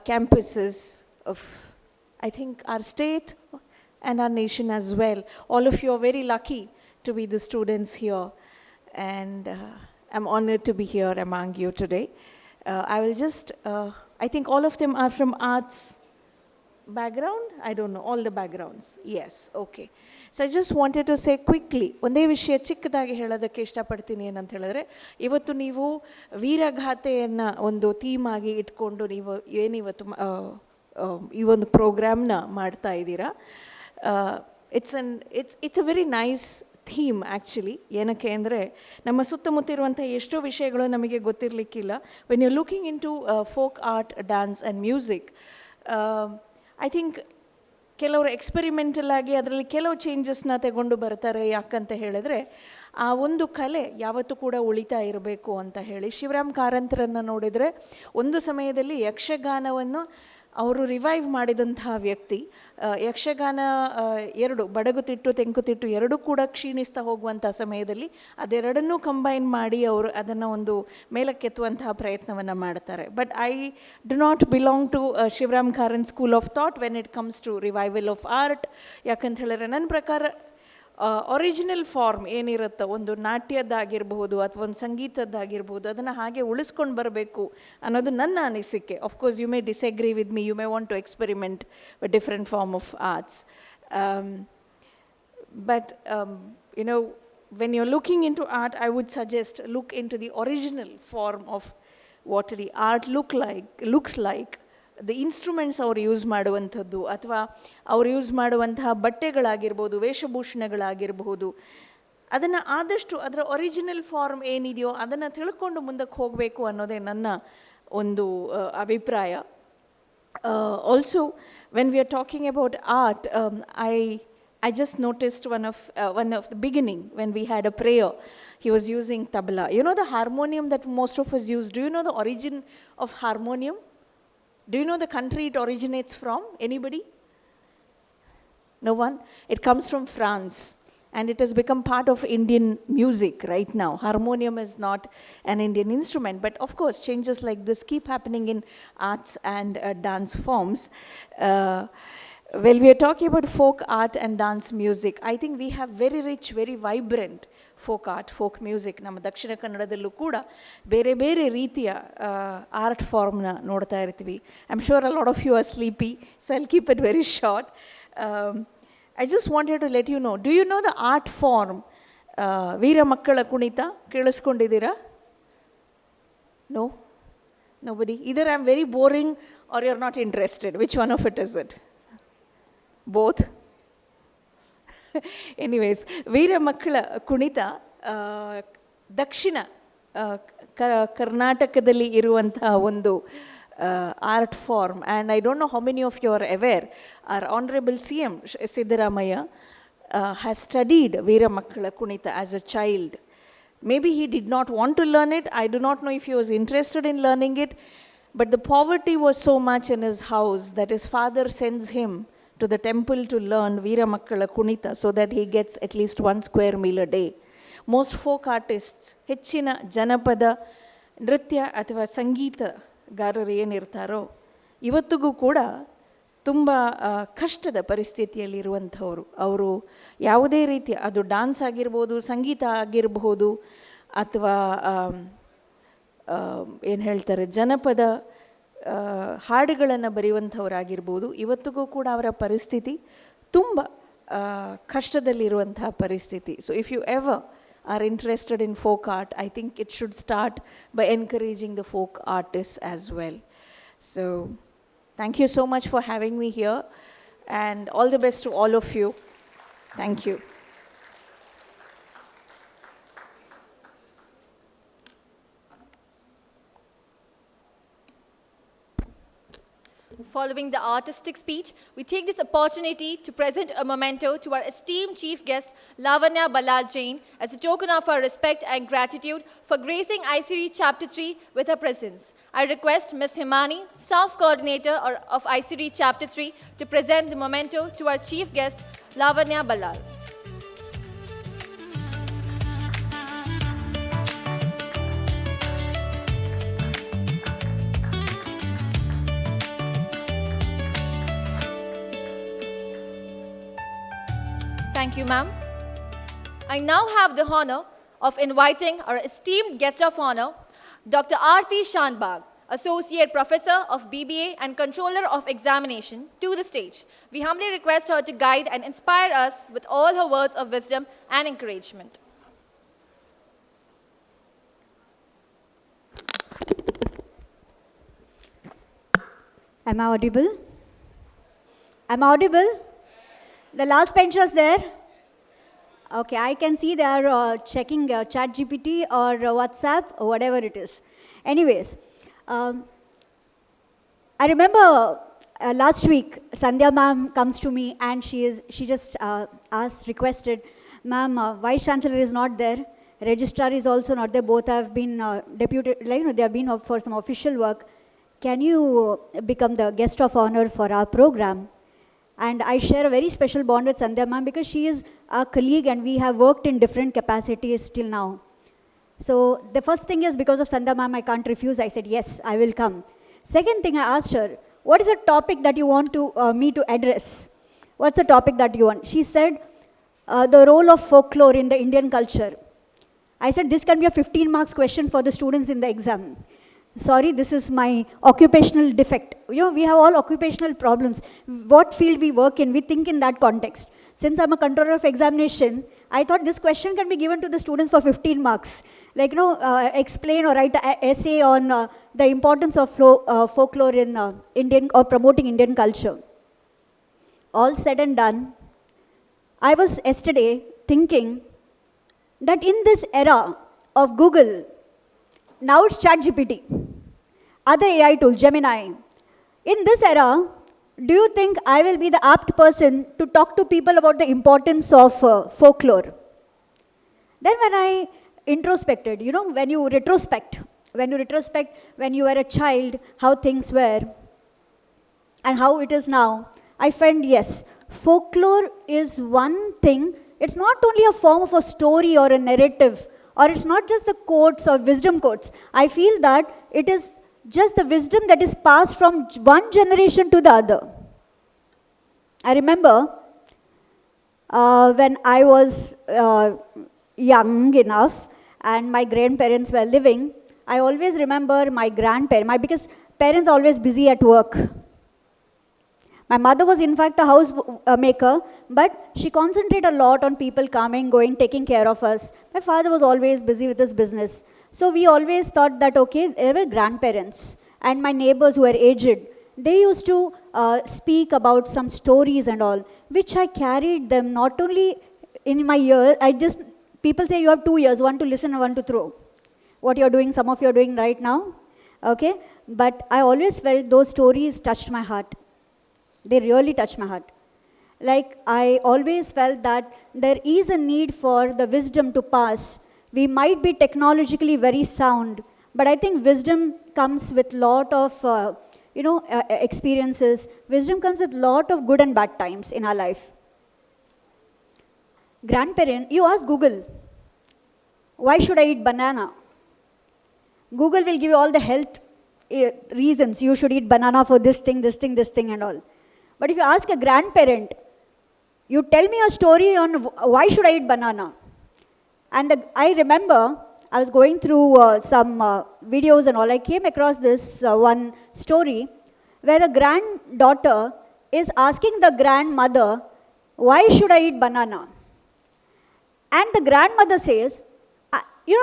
campuses of, I think, our state and our nation as well. All of you are very lucky to be the students here. And I'm honored to be here among you today. I will just, I think all of them are from arts background? I don't know, all the backgrounds. Yes, okay. So I just wanted to say quickly, ಒಂದೇ ವಿಷಯ ಚಿಕ್ಕದಾಗಿ ಹೇಳೋದಕ್ಕೆ ಇಷ್ಟಪಡ್ತೀನಿ ಏನಂತ ಹೇಳಿದ್ರೆ, ಇವತ್ತು ನೀವು ವೀರಗಾಥೆಯನ್ನು ಒಂದು ಥೀಮ್ ಆಗಿ ಇಟ್ಕೊಂಡು ನೀವು ಏನಿವತ್ತು ಈ ಒಂದು ಪ್ರೋಗ್ರಾಮ್ನ ಮಾಡ್ತಾ ಇದ್ದೀರಾ. It's a very nice theme actually. ಏನಕ್ಕೆ ಅಂದರೆ ನಮ್ಮ ಸುತ್ತಮುತ್ತ ಇರುವಂಥ ಎಷ್ಟೋ ವಿಷಯಗಳು ನಮಗೆ ಗೊತ್ತಿರಲಿಕ್ಕಿಲ್ಲ. When you looking into folk art, dance and music, I think ಕೆಲವರು ಎಕ್ಸ್ಪೆರಿಮೆಂಟಲ್ ಆಗಿ ಅದರಲ್ಲಿ ಕೆಲವು ಚೇಂಜಸ್ನ ತಗೊಂಡು ಬರ್ತಾರೆ. ಯಾಕಂತ ಹೇಳಿದ್ರೆ ಆ ಒಂದು ಕಲೆ ಯಾವತ್ತೂ ಕೂಡ ಉಳಿತಾ ಇರಬೇಕು ಅಂತ ಹೇಳಿ. ಶಿವರಾಮ್ ಕಾರಂತರನ್ನು ನೋಡಿದರೆ ಒಂದು ಸಮಯದಲ್ಲಿ ಯಕ್ಷಗಾನವನ್ನು ಅವರು ರಿವೈವ್ ಮಾಡಿದಂತಹ ವ್ಯಕ್ತಿ. ಯಕ್ಷಗಾನ ಎರಡು, ಬಡಗುತಿಟ್ಟು ತೆಂಕುತಿಟ್ಟು ಎರಡೂ ಕೂಡ ಕ್ಷೀಣಿಸ್ತಾ ಹೋಗುವಂಥ ಸಮಯದಲ್ಲಿ ಅದೆರಡನ್ನೂ ಕಂಬೈನ್ ಮಾಡಿ ಅವರು ಅದನ್ನು ಒಂದು ಮೇಲಕ್ಕೆತ್ತುವಂತಹ ಪ್ರಯತ್ನವನ್ನು ಮಾಡ್ತಾರೆ. But I do not belong to Shivaram Karanth school of thought when it comes to revival of art. ಯಾಕಂತ ಹೇಳಿದ್ರೆ ನನ್ನ ಪ್ರಕಾರ ಒರಿಜಿನಲ್ ಫಾರ್ಮ್ ಏನಿರುತ್ತೋ ಒಂದು ನಾಟ್ಯದ್ದಾಗಿರ್ಬೋದು ಅಥವಾ ಒಂದು ಸಂಗೀತದ್ದಾಗಿರ್ಬೋದು ಅದನ್ನು ಹಾಗೆ ಉಳಿಸ್ಕೊಂಡು ಬರಬೇಕು ಅನ್ನೋದು ನನ್ನ ಅನಿಸಿಕೆ. Of course you may disagree with me, you may want to experiment with different form of arts. But when you're looking into art, I would suggest look into the original form of what the art looks like. The instruments ಅವರು use ಮಾಡುವಂಥದ್ದು ಅಥವಾ ಅವ್ರು use ಮಾಡುವಂತಹ ಬಟ್ಟೆಗಳಾಗಿರ್ಬೋದು, ವೇಷಭೂಷಣಗಳಾಗಿರಬಹುದು, ಅದನ್ನು ಆದಷ್ಟು ಅದರ original form ಏನಿದೆಯೋ ಅದನ್ನು ತಿಳ್ಕೊಂಡು ಮುಂದಕ್ಕೆ ಹೋಗಬೇಕು ಅನ್ನೋದೇ ನನ್ನ ಒಂದು ಅಭಿಪ್ರಾಯ. Also when we are talking about art, I just noticed one of the beginning when we had a prayer, he was using tabla. You know the harmonium that most of us use? Do you know the origin of harmonium? Do you know the country it originates from? Anybody? No one? It comes from France and it has become part of Indian music right now. Harmonium is not an Indian instrument, but of course changes like this keep happening in arts and dance forms. Well, we are talking about folk art and dance music. I think we have very rich, very vibrant folk art, folk music. ನಮ್ಮ ದಕ್ಷಿಣ ಕನ್ನಡದಲ್ಲೂ ಕೂಡ ಬೇರೆ ಬೇರೆ ರೀತಿಯ art ಫಾರ್ಮ್ನ ನೋಡ್ತಾ ಇರ್ತೀವಿ. I am sure a lot of you are sleepy, so I'll keep it very short. I just wanted to let you know, do you know the art form ವೀರ ಮಕ್ಕಳ ಕುಣಿತ? ಕೇಳಿಸ್ಕೊಂಡಿದ್ದೀರಾ? No? Nobody? Either I'm very boring or you're not interested. Which one of it is it? Both? Anyways, ವೀರ ಮಕ್ಕಳ ಕುಣಿತ ದಕ್ಷಿಣ ಕರ್ನಾಟಕದಲ್ಲಿ ಇರುವಂತಹ ಒಂದು art form, and I don't know how many of you are aware, our Honorable CM Siddaramaiah has studied Veera Makkala Kunita as a child. Maybe he did not want to learn it. I do not know if he was interested in learning it, but the poverty was so much in his house that his father sends him to the temple to learn Veera Makkala Kunita so that he gets at least 1 square meal a day. Most folk artists, ಹೆಚ್ಚಿನ ಜನಪದ ನೃತ್ಯ ಅಥವಾ ಸಂಗೀತಗಾರರು ಏನಿರ್ತಾರೋ ಇವತ್ತಿಗೂ ಕೂಡ ತುಂಬ ಕಷ್ಟದ ಪರಿಸ್ಥಿತಿಯಲ್ಲಿರುವಂಥವ್ರು. ಅವರು ಯಾವುದೇ ರೀತಿಯ, ಅದು ಡ್ಯಾನ್ಸ್ ಆಗಿರ್ಬೋದು, ಸಂಗೀತ ಆಗಿರಬಹುದು, ಅಥವಾ ಏನು ಹೇಳ್ತಾರೆ ಜನಪದ ಹಾಡುಗಳನ್ನು ಬರೆಯುವಂಥವರಾಗಿರ್ಬೋದು, ಇವತ್ತಿಗೂ ಕೂಡ ಅವರ ಪರಿಸ್ಥಿತಿ ತುಂಬ ಕಷ್ಟದಲ್ಲಿರುವಂತಹ ಪರಿಸ್ಥಿತಿ. So if you ever are interested in folk art, I think it should start by encouraging the folk artists as well. So thank you so much for having me here, and all the best to all of you. Thank you. Following the artistic speech, we take this opportunity to present a memento to our esteemed chief guest, Lavanya Ballal Jain, as a token of our respect and gratitude for gracing ISIRI Chapter 3 with her presence. I request Ms. Himani, Staff Coordinator of ISIRI Chapter 3, to present the memento to our chief guest, Lavanya Ballal. Thank you, ma'am. I now have the honor of inviting our esteemed guest of honor, Dr. Aarti Shanbag, Associate Professor of BBA and Controller of Examination, to the stage. We humbly request her to guide and inspire us with all her words of wisdom and encouragement. Am I audible? Am I audible? The last benchers there? Okay, I can see they are checking ChatGPT or WhatsApp or whatever it is. Anyways, I remember last week Sandhya ma'am comes to me and she just requested, ma'am, Vice Chancellor is not there, Registrar is also not there, both have been deputed, they have been for some official work. Can you become the guest of honor for our program? And I share a very special bond with Sandhya ma'am because she is our colleague and we have worked in different capacities till now. So the first thing is, because of Sandhya ma'am, I can't refuse. I said, yes, I will come. Second thing, I asked her, what is the topic that you want me to address? What's the topic that you want? She said, the role of folklore in the Indian culture. I said this can be a 15 marks question for the students in the exam. Sorry, this is my occupational defect. We have all occupational problems. What field we work in, we think in that context. Since I'm a controller of examination, I thought this question can be given to the students for 15 marks. Like, explain or write an essay on the importance of folklore in Indian or promoting Indian culture. All said and done, I was yesterday thinking that in this era of Google, now it's ChatGPT, other AI tools, Gemini. In this era, do you think I will be the apt person to talk to people about the importance of folklore? Then when I introspected, when you retrospect, when you were a child, how things were and how it is now, I find yes, folklore is one thing. It's not only a form of a story or a narrative, or it's not just the quotes or wisdom quotes. I feel that it is just the wisdom that is passed from one generation to the other. I remember when I was young enough and my grandparents were living, I always remember my grandparents, because parents are always busy at work. My mother was in fact a house maker, but she concentrated a lot on people coming, going, taking care of us. My father was always busy with his business. So we always thought that, okay, there were grandparents and my neighbors who were aged. They used to speak about some stories and all, which I carried them not only in my ear. People say you have 2 ears, one to listen and one to throw. What you're doing, some of you are doing right now, okay? But I always felt those stories touched my heart. They really touched my heart. Like, I always felt that there is a need for the wisdom to pass. We might be technologically very sound, but I think wisdom comes with lot of, experiences. Wisdom comes with lot of good and bad times in our life. Grandparent, you ask Google, why should I eat banana? Google will give you all the health reasons. You should eat banana for this thing, and all. But if you ask a grandparent, you tell me a story on why should I eat banana? And I remember I was going through some videos and all. I came across this one story where a granddaughter is asking the grandmother, why should I eat banana? And the grandmother says,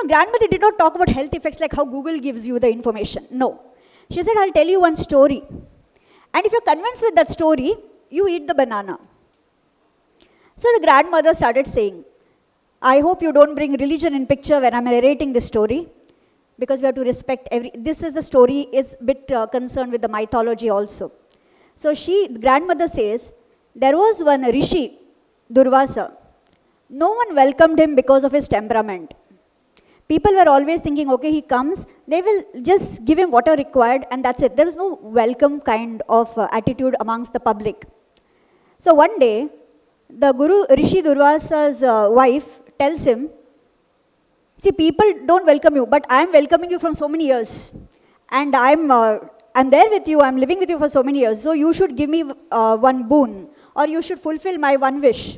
grandmother did not talk about health effects like how Google gives you the information. No. She said, I'll tell you one story. And if you're convinced with that story, you eat the banana. So the grandmother started saying, I hope you don't bring religion in picture when I'm narrating this story, because we have to respect this is the story, it's a bit concerned with the mythology also. So the grandmother says, there was one Rishi, Durvasa. No one welcomed him because of his temperament. People were always thinking, okay, he comes, they will just give him water required and that's it. There is no welcome kind of attitude amongst the public. So one day, the Guru Rishi Durvasa's wife tells him, see, people don't welcome you, but I am welcoming you from so many years. And I'm there with you, I'm living with you for so many years. So you should give me one boon, or you should fulfill my one wish.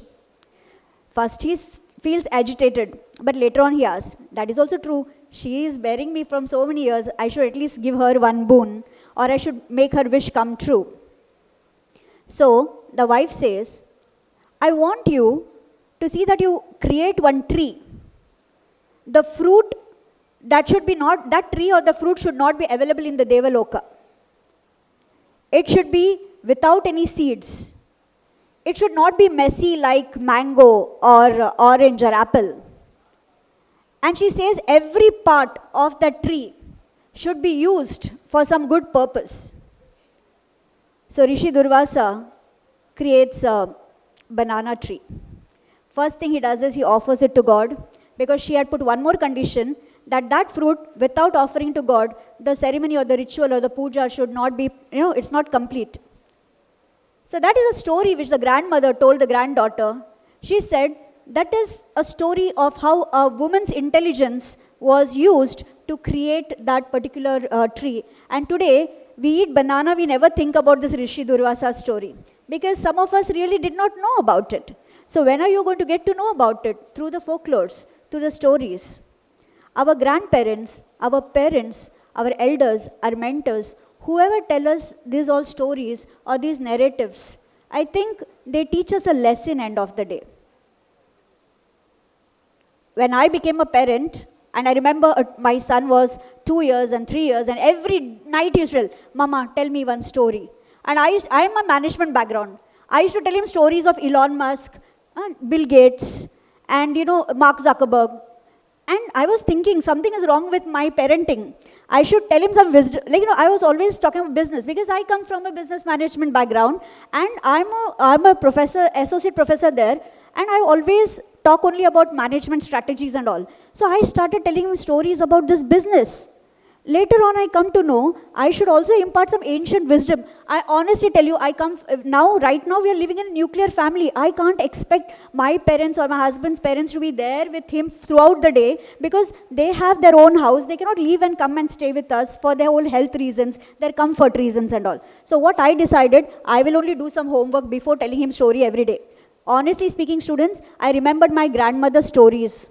First he feels agitated, but later on he asks, that is also true. She is bearing me from so many years, I should at least give her one boon, or I should make her wish come true. So the wife says, I want you to see that you create one tree. The fruit, that tree or the fruit should not be available in the Devaloka. It should be without any seeds. It should not be messy like mango or orange or apple. And she says every part of the tree should be used for some good purpose. So Rishi Durvasa creates a banana tree. First thing he does is he offers it to God, because she had put one more condition, that fruit, without offering to God, the ceremony or the ritual or the puja should not be, it's not complete. So that is a story which the grandmother told the granddaughter. She said that is a story of how a woman's intelligence was used to create that particular tree. And today, we eat banana, we never think about this Rishi Durvasa story, because some of us really did not know about it. So when are you going to get to know about it? Through the folklores, through the stories. Our grandparents, our parents, our elders, our mentors, whoever tell us these all stories or these narratives, I think they teach us a lesson end of the day. When I became a parent, and I remember my son was 2 years and 3 years, and every night he used to tell, Mama, tell me one story. And I am a management background. I used to tell him stories of Elon Musk, Bill Gates, and Mark Zuckerberg. And I was thinking something is wrong with my parenting. I should tell him some wisdom. I was always talking about business because I come from a business management background, and I'm a professor, associate professor there, and I always talk only about management strategies and all. So I started telling him stories about this business. Later on, I come to know I should also impart some ancient wisdom. I honestly tell you, right now we are living in a nuclear family. I can't expect my parents or my husband's parents to be there with him throughout the day because they have their own house. They cannot leave and come and stay with us for their whole health reasons, their comfort reasons and all. So what I decided, I will only do some homework before telling him story every day. Honestly speaking, students, I remembered my grandmother's stories.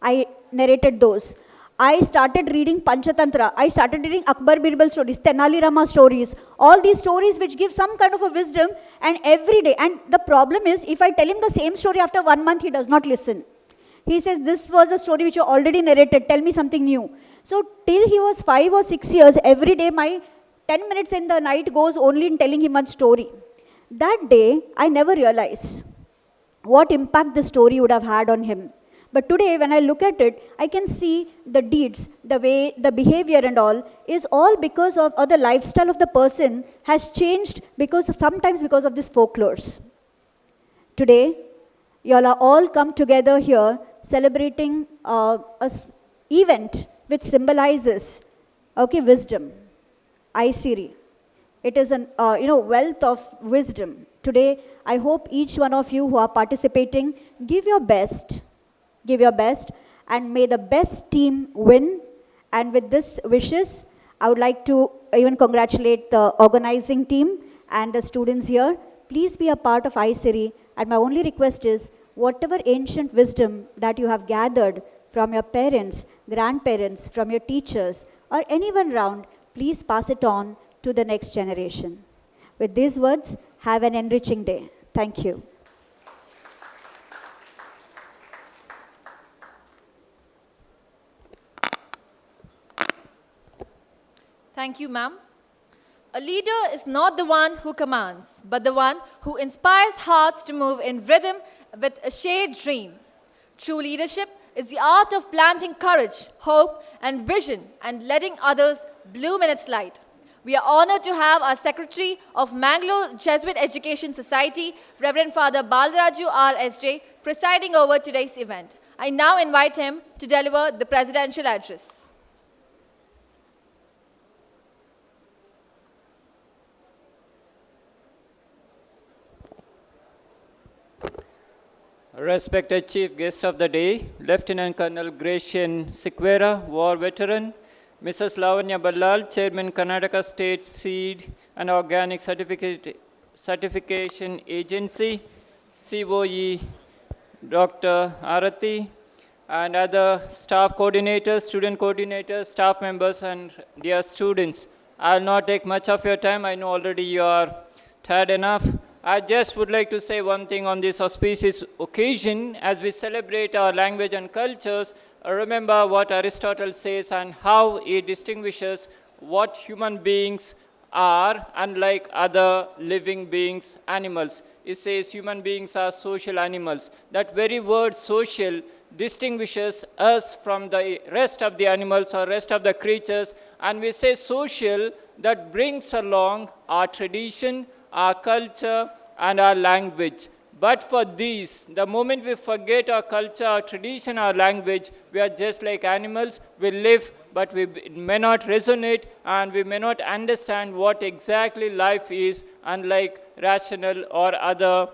I narrated those. I started reading Panchatantra. I started reading Akbar Birbal stories, Tenali Rama stories, all these stories which give some kind of a wisdom, and every day. And the problem is, if I tell him the same story after 1 month, he does not listen. He says, this was a story which you already narrated, tell me something new. So till he was 5 or 6 years, every day my 10 minutes in the night goes only in telling him one story. That day, I never realized what impact the story would have had on him. But today, when I look at it, I can see the deeds, the way, the behavior and all is all because of, or the lifestyle of the person has changed sometimes because of these folklores. Today, you all are all come together here celebrating event which symbolizes, wisdom, ISIRI. It is an, wealth of wisdom. Today, I hope each one of you who are participating, give your best, and may the best team win. And with this wishes, I would like to even congratulate the organizing team and the students here. Please be a part of ISIRI, and my only request is, whatever ancient wisdom that you have gathered from your parents, grandparents, from your teachers, or anyone around, please pass it on to the next generation. With these words, have an enriching day. Thank you. Thank you, ma'am. A leader is not the one who commands, but the one who inspires hearts to move in rhythm with a shared dream. True leadership is the art of planting courage, hope, and vision and letting others bloom in its light. We are honored to have our Secretary of Mangalore Jesuit Education Society, Reverend Father Balaraju R.S.J., presiding over today's event. I now invite him to deliver the presidential address. Respected Chief Guest of the Day, Lieutenant Colonel Gracian Sikwera, War Veteran, Mrs. Lavanya Ballal, Chairman Karnataka State Seed and Organic Certification Agency, COE Dr. Arati, and other staff coordinators, student coordinators, staff members, and dear students. I will not take much of your time. I know already you are tired enough. I just would like to say one thing on this auspicious occasion as we celebrate our language and cultures. Remember what Aristotle says and how he distinguishes what human beings are unlike other living beings, animals. He says human beings are social animals. That very word social distinguishes us from the rest of the animals or rest of the creatures, and we say social that brings along our tradition, our culture, and our language. But for these, the moment we forget our culture, our tradition, our language, we are just like animals. We live, but we may not resonate, and we may not understand what exactly life is, unlike rational or other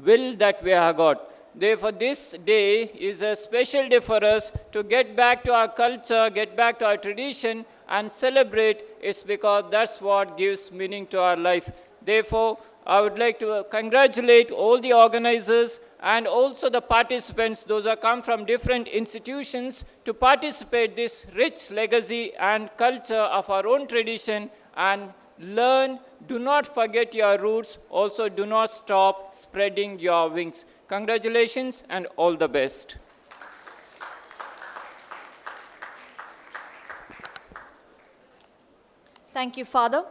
will that we have got. Therefore, this day is a special day for us to get back to our culture, get back to our tradition, and celebrate. It's because that's what gives meaning to our life. Therefore, I would like to congratulate all the organizers and also the participants, those who come from different institutions to participate this rich legacy and culture of our own tradition and learn. Do not forget your roots. Also, do not stop spreading your wings. Congratulations and all the best. Thank you, Father.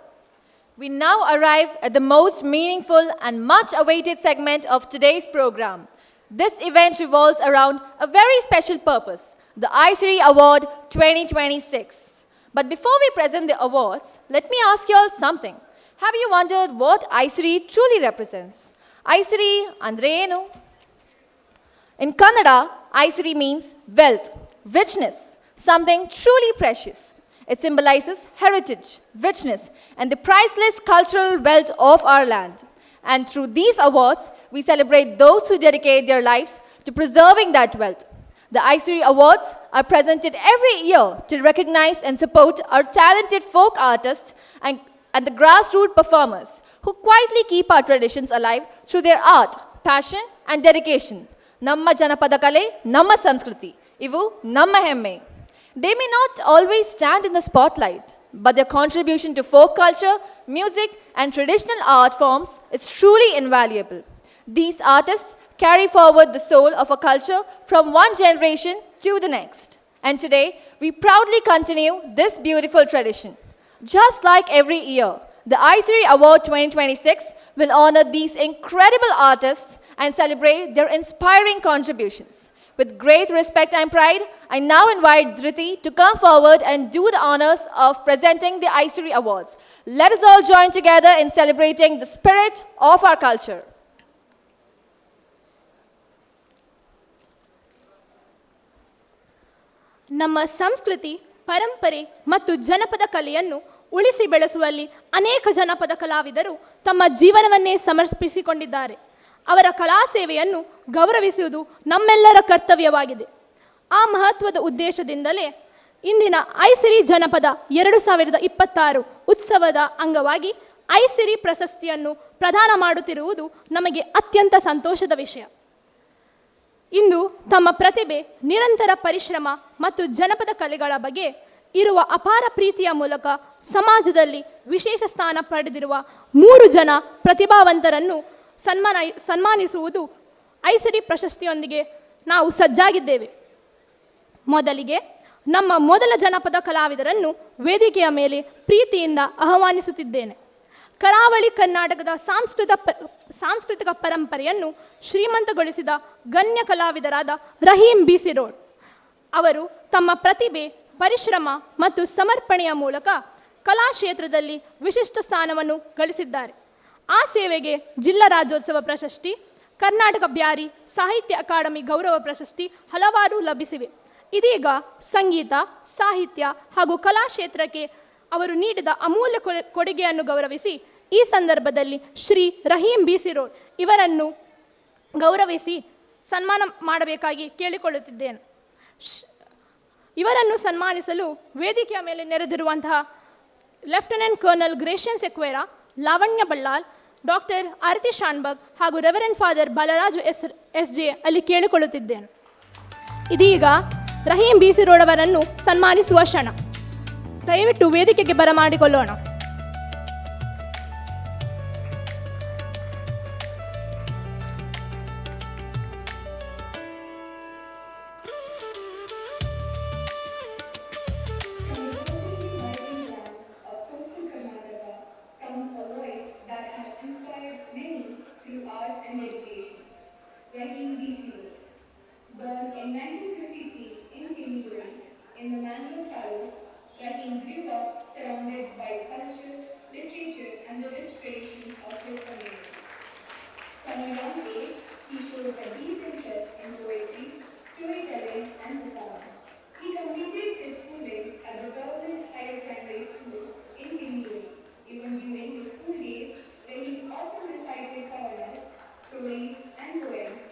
We now arrive at the most meaningful and much awaited segment of today's program. This event revolves around a very special purpose, the ISIRI Award 2026. But before we present the awards, let me ask you all something. Have you wondered what ISIRI truly represents? ISIRI andre enu? In Kannada, ISIRI means wealth, richness, something truly precious. It symbolizes heritage, richness, and the priceless cultural wealth of our land. And through these awards, we celebrate those who dedicate their lives to preserving that wealth. The ISIRI Awards are presented every year to recognize and support our talented folk artists and the grassroots performers who quietly keep our traditions alive through their art, passion, and dedication. Namma Janapada Kale, Namma Samskriti. Ivu Namma Hemme. They may not always stand in the spotlight, but their contribution to folk culture, music, and traditional art forms is truly invaluable. These artists carry forward the soul of a culture from one generation to the next. And today, we proudly continue this beautiful tradition. Just like every year, the ISIRI Award 2026 will honor these incredible artists and celebrate their inspiring contributions. With great respect and pride, I now invite Dhriti to come forward and do the honors of presenting the ISIRI Awards. Let us all join together in celebrating the spirit of our culture. ನಮ್ಮ ಸಂಸ್ಕೃತಿ ಪರಂಪರೆ ಮತ್ತು ಜನಪದ ಕಲೆಯನ್ನು ಉಳಿಸಿ ಬೆಳೆಸುವಲ್ಲಿ ಅನೇಕ ಜನಪದ ಕಲಾವಿದರು ತಮ್ಮ ಜೀವನವನ್ನೇ ಸಮರ್ಪಿಸಿಕೊಂಡಿದ್ದಾರೆ. ಅವರ ಕಲಾ ಸೇವೆಯನ್ನು ಗೌರವಿಸುವುದು ನಮ್ಮೆಲ್ಲರ ಕರ್ತವ್ಯವಾಗಿದೆ. ಆ ಮಹತ್ವದ ಉದ್ದೇಶದಿಂದಲೇ ಇಂದಿನ ಐಸಿರಿ ಜನಪದ 2026 ಉತ್ಸವದ ಅಂಗವಾಗಿ ಐಸಿರಿ ಪ್ರಶಸ್ತಿಯನ್ನು ಪ್ರದಾನ ಮಾಡುತ್ತಿರುವುದು ನಮಗೆ ಅತ್ಯಂತ ಸಂತೋಷದ ವಿಷಯ. ಇಂದು ತಮ್ಮ ಪ್ರತಿಭೆ, ನಿರಂತರ ಪರಿಶ್ರಮ ಮತ್ತು ಜನಪದ ಕಲೆಗಳ ಬಗ್ಗೆ ಇರುವ ಅಪಾರ ಪ್ರೀತಿಯ ಮೂಲಕ ಸಮಾಜದಲ್ಲಿ ವಿಶೇಷ ಸ್ಥಾನ ಪಡೆದಿರುವ 3 ಜನ ಪ್ರತಿಭಾವಂತರನ್ನು ಸನ್ಮಾನಿಸುವುದು ಐಸಿರಿ ಪ್ರಶಸ್ತಿಯೊಂದಿಗೆ ನಾವು ಸಜ್ಜಾಗಿದ್ದೇವೆ. ಮೊದಲಿಗೆ ನಮ್ಮ ಮೊದಲ ಜನಪದ ಕಲಾವಿದರನ್ನು ವೇದಿಕೆಯ ಮೇಲೆ ಪ್ರೀತಿಯಿಂದ ಆಹ್ವಾನಿಸುತ್ತಿದ್ದೇನೆ. ಕರಾವಳಿ ಕರ್ನಾಟಕದ ಸಾಂಸ್ಕೃತಿಕ ಪರಂಪರೆಯನ್ನು ಶ್ರೀಮಂತಗೊಳಿಸಿದ ಗಣ್ಯ ಕಲಾವಿದರಾದ ರಹೀಂ ಬಿಸಿರೋಡ್ ಅವರು ತಮ್ಮ ಪ್ರತಿಭೆ, ಪರಿಶ್ರಮ ಮತ್ತು ಸಮರ್ಪಣೆಯ ಮೂಲಕ ಕಲಾ ಕ್ಷೇತ್ರದಲ್ಲಿ ವಿಶಿಷ್ಟ ಸ್ಥಾನವನ್ನು ಗಳಿಸಿದ್ದಾರೆ. ಆ ಸೇವೆಗೆ ಜಿಲ್ಲಾ ರಾಜ್ಯೋತ್ಸವ ಪ್ರಶಸ್ತಿ, ಕರ್ನಾಟಕ ಬ್ಯಾರಿ ಸಾಹಿತ್ಯ ಅಕಾಡೆಮಿ ಗೌರವ ಪ್ರಶಸ್ತಿ ಹಲವಾರು ಲಭಿಸಿವೆ. ಇದೀಗ ಸಂಗೀತ, ಸಾಹಿತ್ಯ ಹಾಗೂ ಕಲಾ ಕ್ಷೇತ್ರಕ್ಕೆ ಅವರು ನೀಡಿದ ಅಮೂಲ್ಯ ಕೊಡುಗೆಯನ್ನು ಗೌರವಿಸಿ ಈ ಸಂದರ್ಭದಲ್ಲಿ ಶ್ರೀ ರಹೀಂ ಬಿಸಿರೋಡ್ ಇವರನ್ನು ಗೌರವಿಸಿ ಸನ್ಮಾನ ಮಾಡಬೇಕಾಗಿ ಕೇಳಿಕೊಳ್ಳುತ್ತಿದ್ದೇನೆ. ಇವರನ್ನು ಸನ್ಮಾನಿಸಲು ವೇದಿಕೆಯ ಮೇಲೆ ನೆರೆದಿರುವಂತಹ lieutenant colonel Gracian Sequeira, Lavanya Ballal, doctor Aarti Shanbhag ಹಾಗೂ reverend father Balaraju S J ಅಲ್ಲಿ ಕೇಳಿಕೊಳ್ಳುತ್ತಿದ್ದೇನೆ. ಇದೀಗ ರಹೀಂ ಬಿಸಿರೋಡ್ ಅವರನ್ನು ಸನ್ಮಾನಿಸುವ ಕ್ಷಣ. ದಯವಿಟ್ಟು ವೇದಿಕೆಗೆ ಬರಮಾಡಿಕೊಳ್ಳೋಣ. Rahim Bisiro, born in 1953 in Inauguration, in the Mangalore Taluk, Rahim grew up surrounded by culture, literature, and the rich traditions of his community. From a young age, he showed a deep interest in poetry, storytelling, and performance. He completed his schooling at the Government Higher Primary School in Inauguration. Even during his school days, Rahim often recited kavanas, stories, and poems,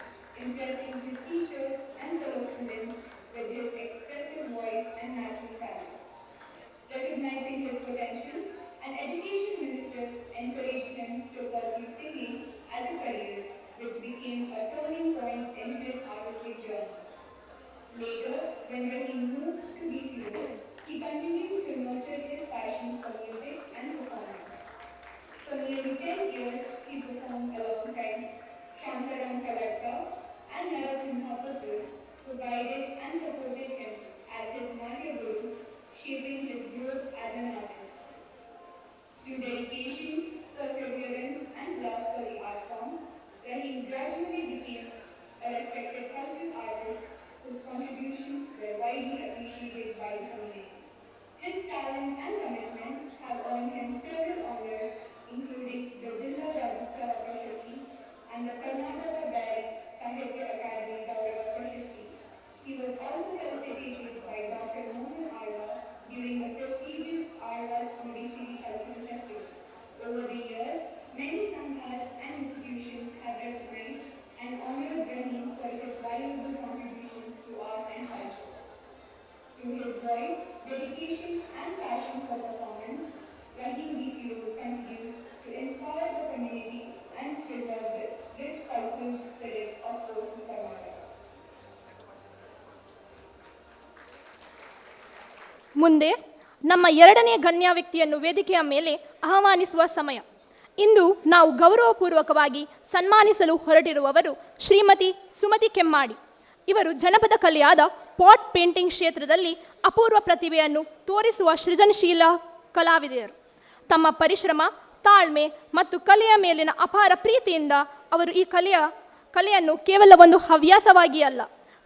impressing his teachers and fellow students with his expressive voice and natural talent. Recognizing his potential, an education minister encouraged him to ಮುಂದೆ ನಮ್ಮ ಎರಡನೇ ಗಣ್ಯ ವ್ಯಕ್ತಿಯನ್ನು ವೇದಿಕೆಯ ಮೇಲೆ ಆಹ್ವಾನಿಸುವ ಸಮಯ. ಇಂದು ನಾವು ಗೌರವಪೂರ್ವಕವಾಗಿ ಸನ್ಮಾನಿಸಲು ಹೊರಟಿರುವವರು ಶ್ರೀಮತಿ ಸುಮತಿ ಕೆಮ್ಮಾಡಿ. ಇವರು ಜನಪದ ಕಲೆಯಾದ ಪಾಟ್ ಪೇಂಟಿಂಗ್ ಕ್ಷೇತ್ರದಲ್ಲಿ ಅಪೂರ್ವ ಪ್ರತಿಭೆಯನ್ನು ತೋರಿಸುವ ಸೃಜನಶೀಲ ಕಲಾವಿದೆಯರು. ತಮ್ಮ ಪರಿಶ್ರಮ, ತಾಳ್ಮೆ ಮತ್ತು ಕಲೆಯ ಮೇಲಿನ ಅಪಾರ ಪ್ರೀತಿಯಿಂದ ಅವರು ಈ ಕಲೆಯನ್ನು ಕೇವಲ ಒಂದು ಹವ್ಯಾಸವಾಗಿ ಅಲ್ಲ,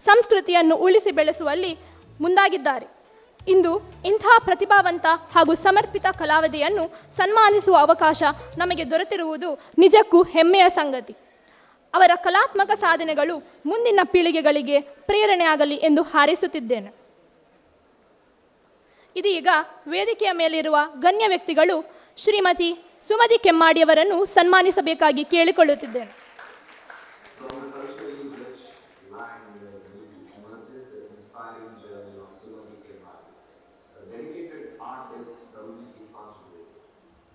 ಸಂಸ್ಕೃತಿಯನ್ನು ಉಳಿಸಿ ಬೆಳೆಸುವಲ್ಲಿ ಮುಂದಾಗಿದ್ದಾರೆ. ಇಂದು ಇಂಥ ಪ್ರತಿಭಾವಂತ ಹಾಗೂ ಸಮರ್ಪಿತ ಕಲಾವಿದೆಯನ್ನು ಸನ್ಮಾನಿಸುವ ಅವಕಾಶ ನಮಗೆ ದೊರೆತಿರುವುದು ನಿಜಕ್ಕೂ ಹೆಮ್ಮೆಯ ಸಂಗತಿ. ಅವರ ಕಲಾತ್ಮಕ ಸಾಧನೆಗಳು ಮುಂದಿನ ಪೀಳಿಗೆಗಳಿಗೆ ಪ್ರೇರಣೆಯಾಗಲಿ ಎಂದು ಹಾರೈಸುತ್ತಿದ್ದೇನೆ. ಇದೀಗ ವೇದಿಕೆಯ ಮೇಲಿರುವ ಗಣ್ಯ ವ್ಯಕ್ತಿಗಳು Shrimati Sumathi ಕೆಮ್ಮಾಡಿಯವರನ್ನು ಸನ್ಮಾನಿಸಬೇಕಾಗಿ ಕೇಳಿಕೊಳ್ಳುತ್ತಿದ್ದೇನೆ. From the culturally rich land where the movie emerges the inspiring journey of Sumati Kemari, a dedicated artist, community contributor.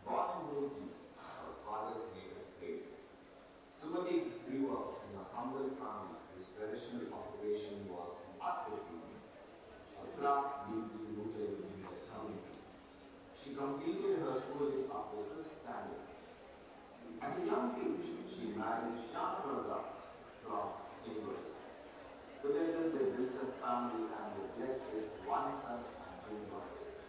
Born in Roorkee, her father's native place, Sumati grew up in a humble family whose traditional occupation was basket weaving, a craft deeply rooted in their community. She completed her schooling up to 5th standard. At a young age, she married Shyamprada from Inauguration. Together, they built a family and were blessed with one son and 2 daughters.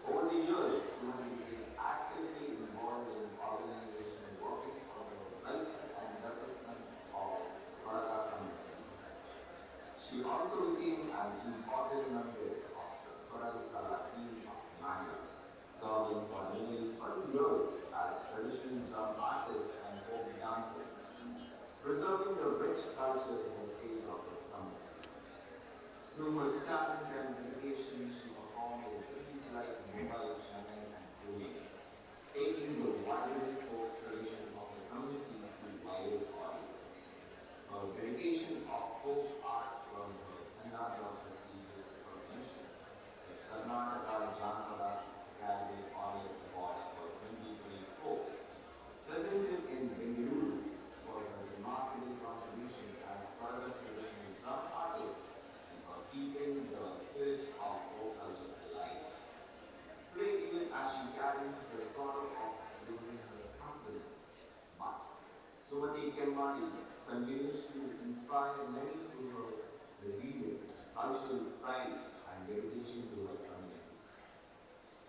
Over the years, Sumati became actively involved in organization working for the welfare and development of Varada community. She also became an important member of the Koral team of Manga, serving for nearly 20 years as traditional drum artist and folk dancer, preserving the rich culture heritage of the community. Through her talent and dedication, she performed in cities like Mumbai, Chennai, and Pune, taking the vibrant folk tradition of the community to wider audience. Her dedication of folk art earned her another prestigious recognition, the Karnataka Janpada Academy Honor Award for 2024, presented in Bengaluru for her remarkable contribution as Varada traditional drum artist and for keeping the spirit of folk culture alive. Today, even as she carries the sorrow of losing her husband, but Sumati Kemari continues to inspire many through her resilience, cultural pride, and dedication to her community.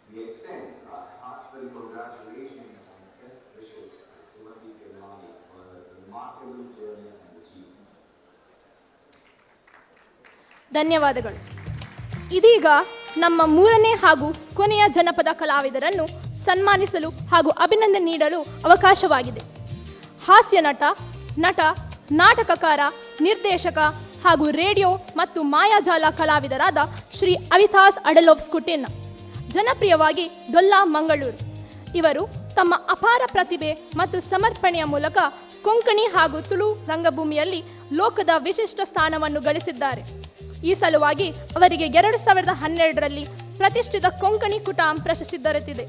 We extend our heartfelt congratulations and best wishes to Sumati Kemari for her remarkable journey and achievements. ಧನ್ಯವಾದಗಳು. ಇದೀಗ ನಮ್ಮ ಮೂರನೇ ಹಾಗೂ ಕೊನೆಯ ಜನಪದ ಕಲಾವಿದರನ್ನು ಸನ್ಮಾನಿಸಲು ಹಾಗೂ ಅಭಿನಂದನೆ ನೀಡಲು ಅವಕಾಶವಾಗಿದೆ. ಹಾಸ್ಯ ನಟ, ನಾಟಕಕಾರ, ನಿರ್ದೇಶಕ ಹಾಗೂ ರೇಡಿಯೋ ಮತ್ತು ಮಾಯಾಜಾಲ ಕಲಾವಿದರಾದ ಶ್ರೀ ಅವಿತಾಸ್ ಅಡಲೋವ್ಸ್ಕುಟಿನ್, ಜನಪ್ರಿಯವಾಗಿ ಡೊಲ್ಲಾ ಮಂಗಳೂರು. ಇವರು ತಮ್ಮ ಅಪಾರ ಪ್ರತಿಭೆ ಮತ್ತು ಸಮರ್ಪಣೆಯ ಮೂಲಕ ಕೊಂಕಣಿ ಹಾಗೂ ತುಳು ರಂಗಭೂಮಿಯಲ್ಲಿ ಲೋಕದ ವಿಶಿಷ್ಟ ಸ್ಥಾನವನ್ನು ಗಳಿಸಿದ್ದಾರೆ. ಈ ಸಲುವಾಗಿ ಅವರಿಗೆ 2012ರಲ್ಲಿ ಪ್ರತಿಷ್ಠಿತ ಕೊಂಕಣಿ ಕುಟಾಂ ಪ್ರಶಸ್ತಿ ದೊರೆತಿದೆ.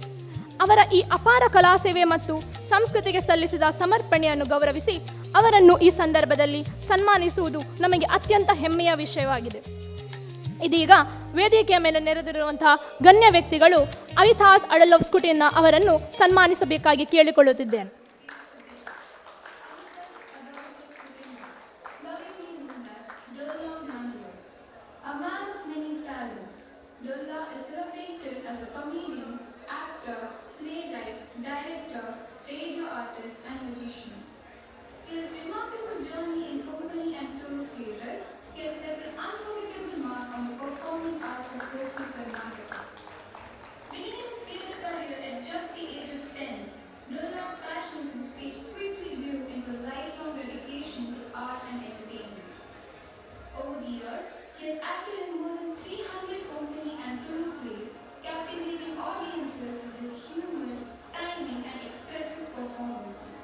ಅವರ ಈ ಅಪಾರ ಕಲಾ ಸೇವೆ ಮತ್ತು ಸಂಸ್ಕೃತಿಗೆ ಸಲ್ಲಿಸಿದ ಸಮರ್ಪಣೆಯನ್ನು ಗೌರವಿಸಿ ಅವರನ್ನು ಈ ಸಂದರ್ಭದಲ್ಲಿ ಸನ್ಮಾನಿಸುವುದು ನಮಗೆ ಅತ್ಯಂತ ಹೆಮ್ಮೆಯ ವಿಷಯವಾಗಿದೆ. ಇದೀಗ ವೇದಿಕೆಯ ಮೇಲೆ ನೆರೆದಿರುವಂತಹ ಗಣ್ಯ ವ್ಯಕ್ತಿಗಳು ಅವಿತಾಸ್ ಅಡಲೋವ್ಸ್ಕುಟಿನ್ ಅವರನ್ನು ಸನ್ಮಾನಿಸಬೇಕಾಗಿ ಕೇಳಿಕೊಳ್ಳುತ್ತಿದ್ದೇನೆ. A man of many talents, Dolla is celebrated as a comedian, actor, playwright, director, radio artist, and magician. Through his remarkable journey in Konkani and Tulu theatre, he has left an unforgettable mark on the performing arts of coastal Karnataka. Beginning his theatre career at just the age of 10, Dolla's passion for the stage quickly grew into a lifelong dedication to art and entertainment. Over the years, he has acted in more than 300 Konkani and Tulu plays, captivating audiences with his humor, timing, and expressive performances.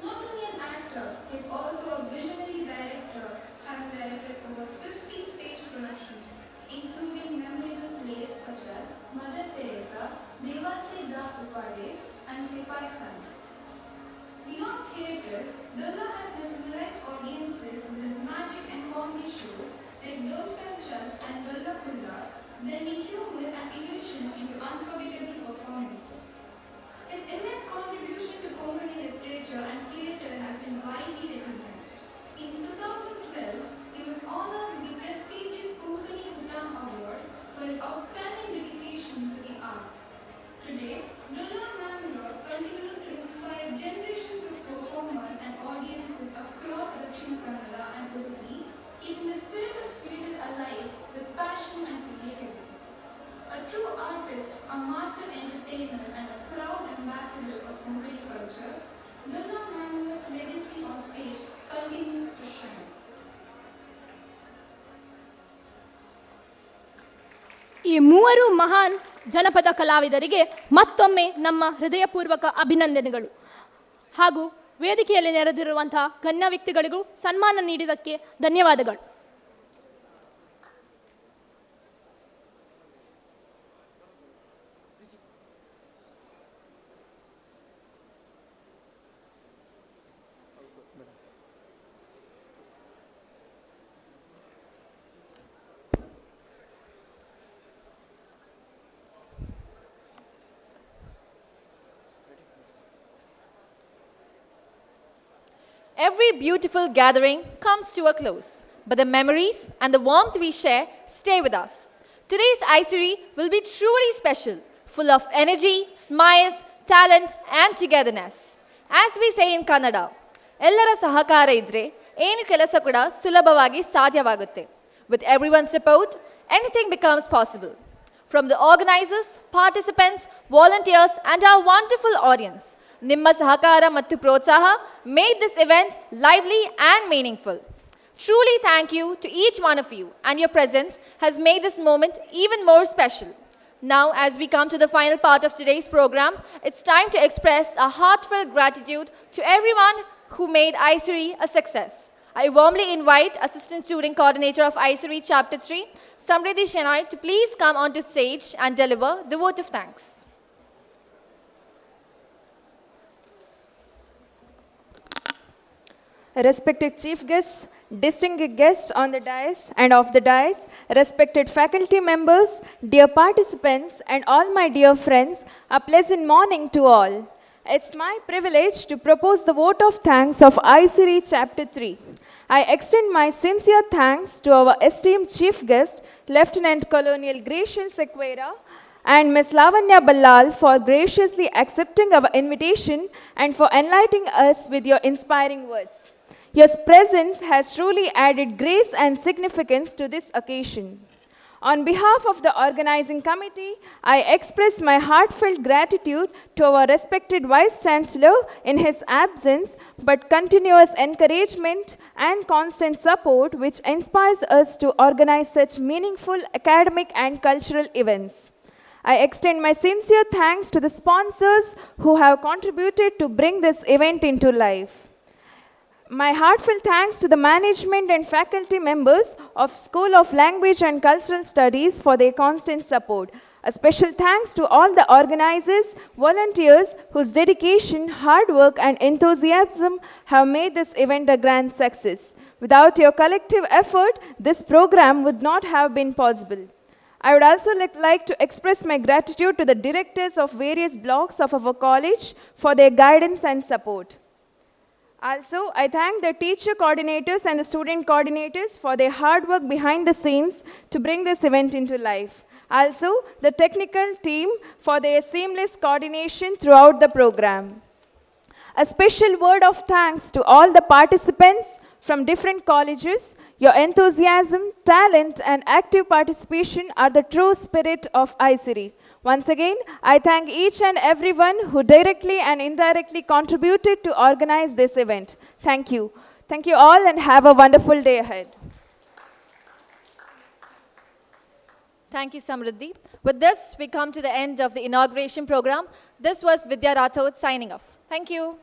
Not only an actor, he is also a visionary director, having directed over 50 stage productions, including memorable plays such as Mother Teresa, Devache Da Upades, and Sipai Sant. Beyond theatre, Dolla has mesmerized audiences with his magic and comedy shows like Dolphin Chal and Dolla Kulla, blending humor singer and a proud ambassador of Konkani culture, Birla Manu's legacy on stage continues to shine. ಈ ಮೂವರು ಮಹಾನ್ ಜನಪದ ಕಲಾವಿದರಿಗೆ ಮತ್ತೊಮ್ಮೆ ನಮ್ಮ ಹೃದಯಪೂರ್ವಕ ಅಭಿನಂದನೆಗಳು ಹಾಗೂ ವೇದಿಕೆಯಲ್ಲಿ ನೆರೆದಿರುವಂತಹ ಗಣ್ಯ ವ್ಯಕ್ತಿಗಳಿಗೂ ಸನ್ಮಾನ ನೀಡಿದ್ದಕ್ಕೆ ಧನ್ಯವಾದಗಳು. Every beautiful gathering comes to a close, but the memories and the warmth we share stay with us. Today's ISIRI will be truly special, full of energy, smiles, talent, and togetherness. As we say in Kannada, ಎಲ್ಲರ ಸಹಕಾರ ಇದ್ರೆ ಏನು ಕೆಲಸ ಕೂಡ ಸುಲಭವಾಗಿ ಸಾಧ್ಯವಾಗುತ್ತೆ. With everyone's support, anything becomes possible. From the organizers, participants, volunteers, and our wonderful audience, ನಿಮ್ಮ ಸಹಕಾರ ಮತ್ತು ಪ್ರೋತ್ಸಾಹ made this event lively and meaningful. Truly thank you to each one of you, and your presence has made this moment even more special. Now, as we come to the final part of today's program, it's time to express a heartfelt gratitude to everyone who made ISIRI a success. I warmly invite Assistant Student Coordinator of ISIRI Chapter 3, Samriddhi Shenoy, to please come onto stage and deliver the vote of thanks. Respected chief guests, distinguished guests on the dais and off the dais, respected faculty members, dear participants, and all my dear friends, a pleasant morning to all. It's my privilege to propose the vote of thanks of ISIRI Chapter 3. I extend my sincere thanks to our esteemed chief guest, Lieutenant Colonel Gracious Sequeira, and Ms. Lavanya Ballal for graciously accepting our invitation and for enlightening us with your inspiring words. Your presence has truly added grace and significance to this occasion. On behalf of the organizing committee, I express my heartfelt gratitude to our respected Vice Chancellor in his absence, but continuous encouragement and constant support which inspires us to organize such meaningful academic and cultural events. I extend my sincere thanks to the sponsors who have contributed to bring this event into life. My heartfelt thanks to the management and faculty members of School of Language and Cultural Studies for their constant support. A special thanks to all the organizers, volunteers whose dedication, hard work and enthusiasm have made this event a grand success. Without your collective effort, this program would not have been possible. I would also like to express my gratitude to the directors of various blocks of our college for their guidance and support. Also, I thank the teacher coordinators and the student coordinators for their hard work behind the scenes to bring this event into life. Also, the technical team for their seamless coordination throughout the program. A special word of thanks to all the participants from different colleges. Your enthusiasm, talent, and active participation are the true spirit of ISIRI. Once again, I thank each and everyone who directly and indirectly contributed to organize this event. Thank you. Thank you all and have a wonderful day ahead. Thank you, Samriddhi. With this, we come to the end of the inauguration program. This was Vidya Rathod signing off. Thank you.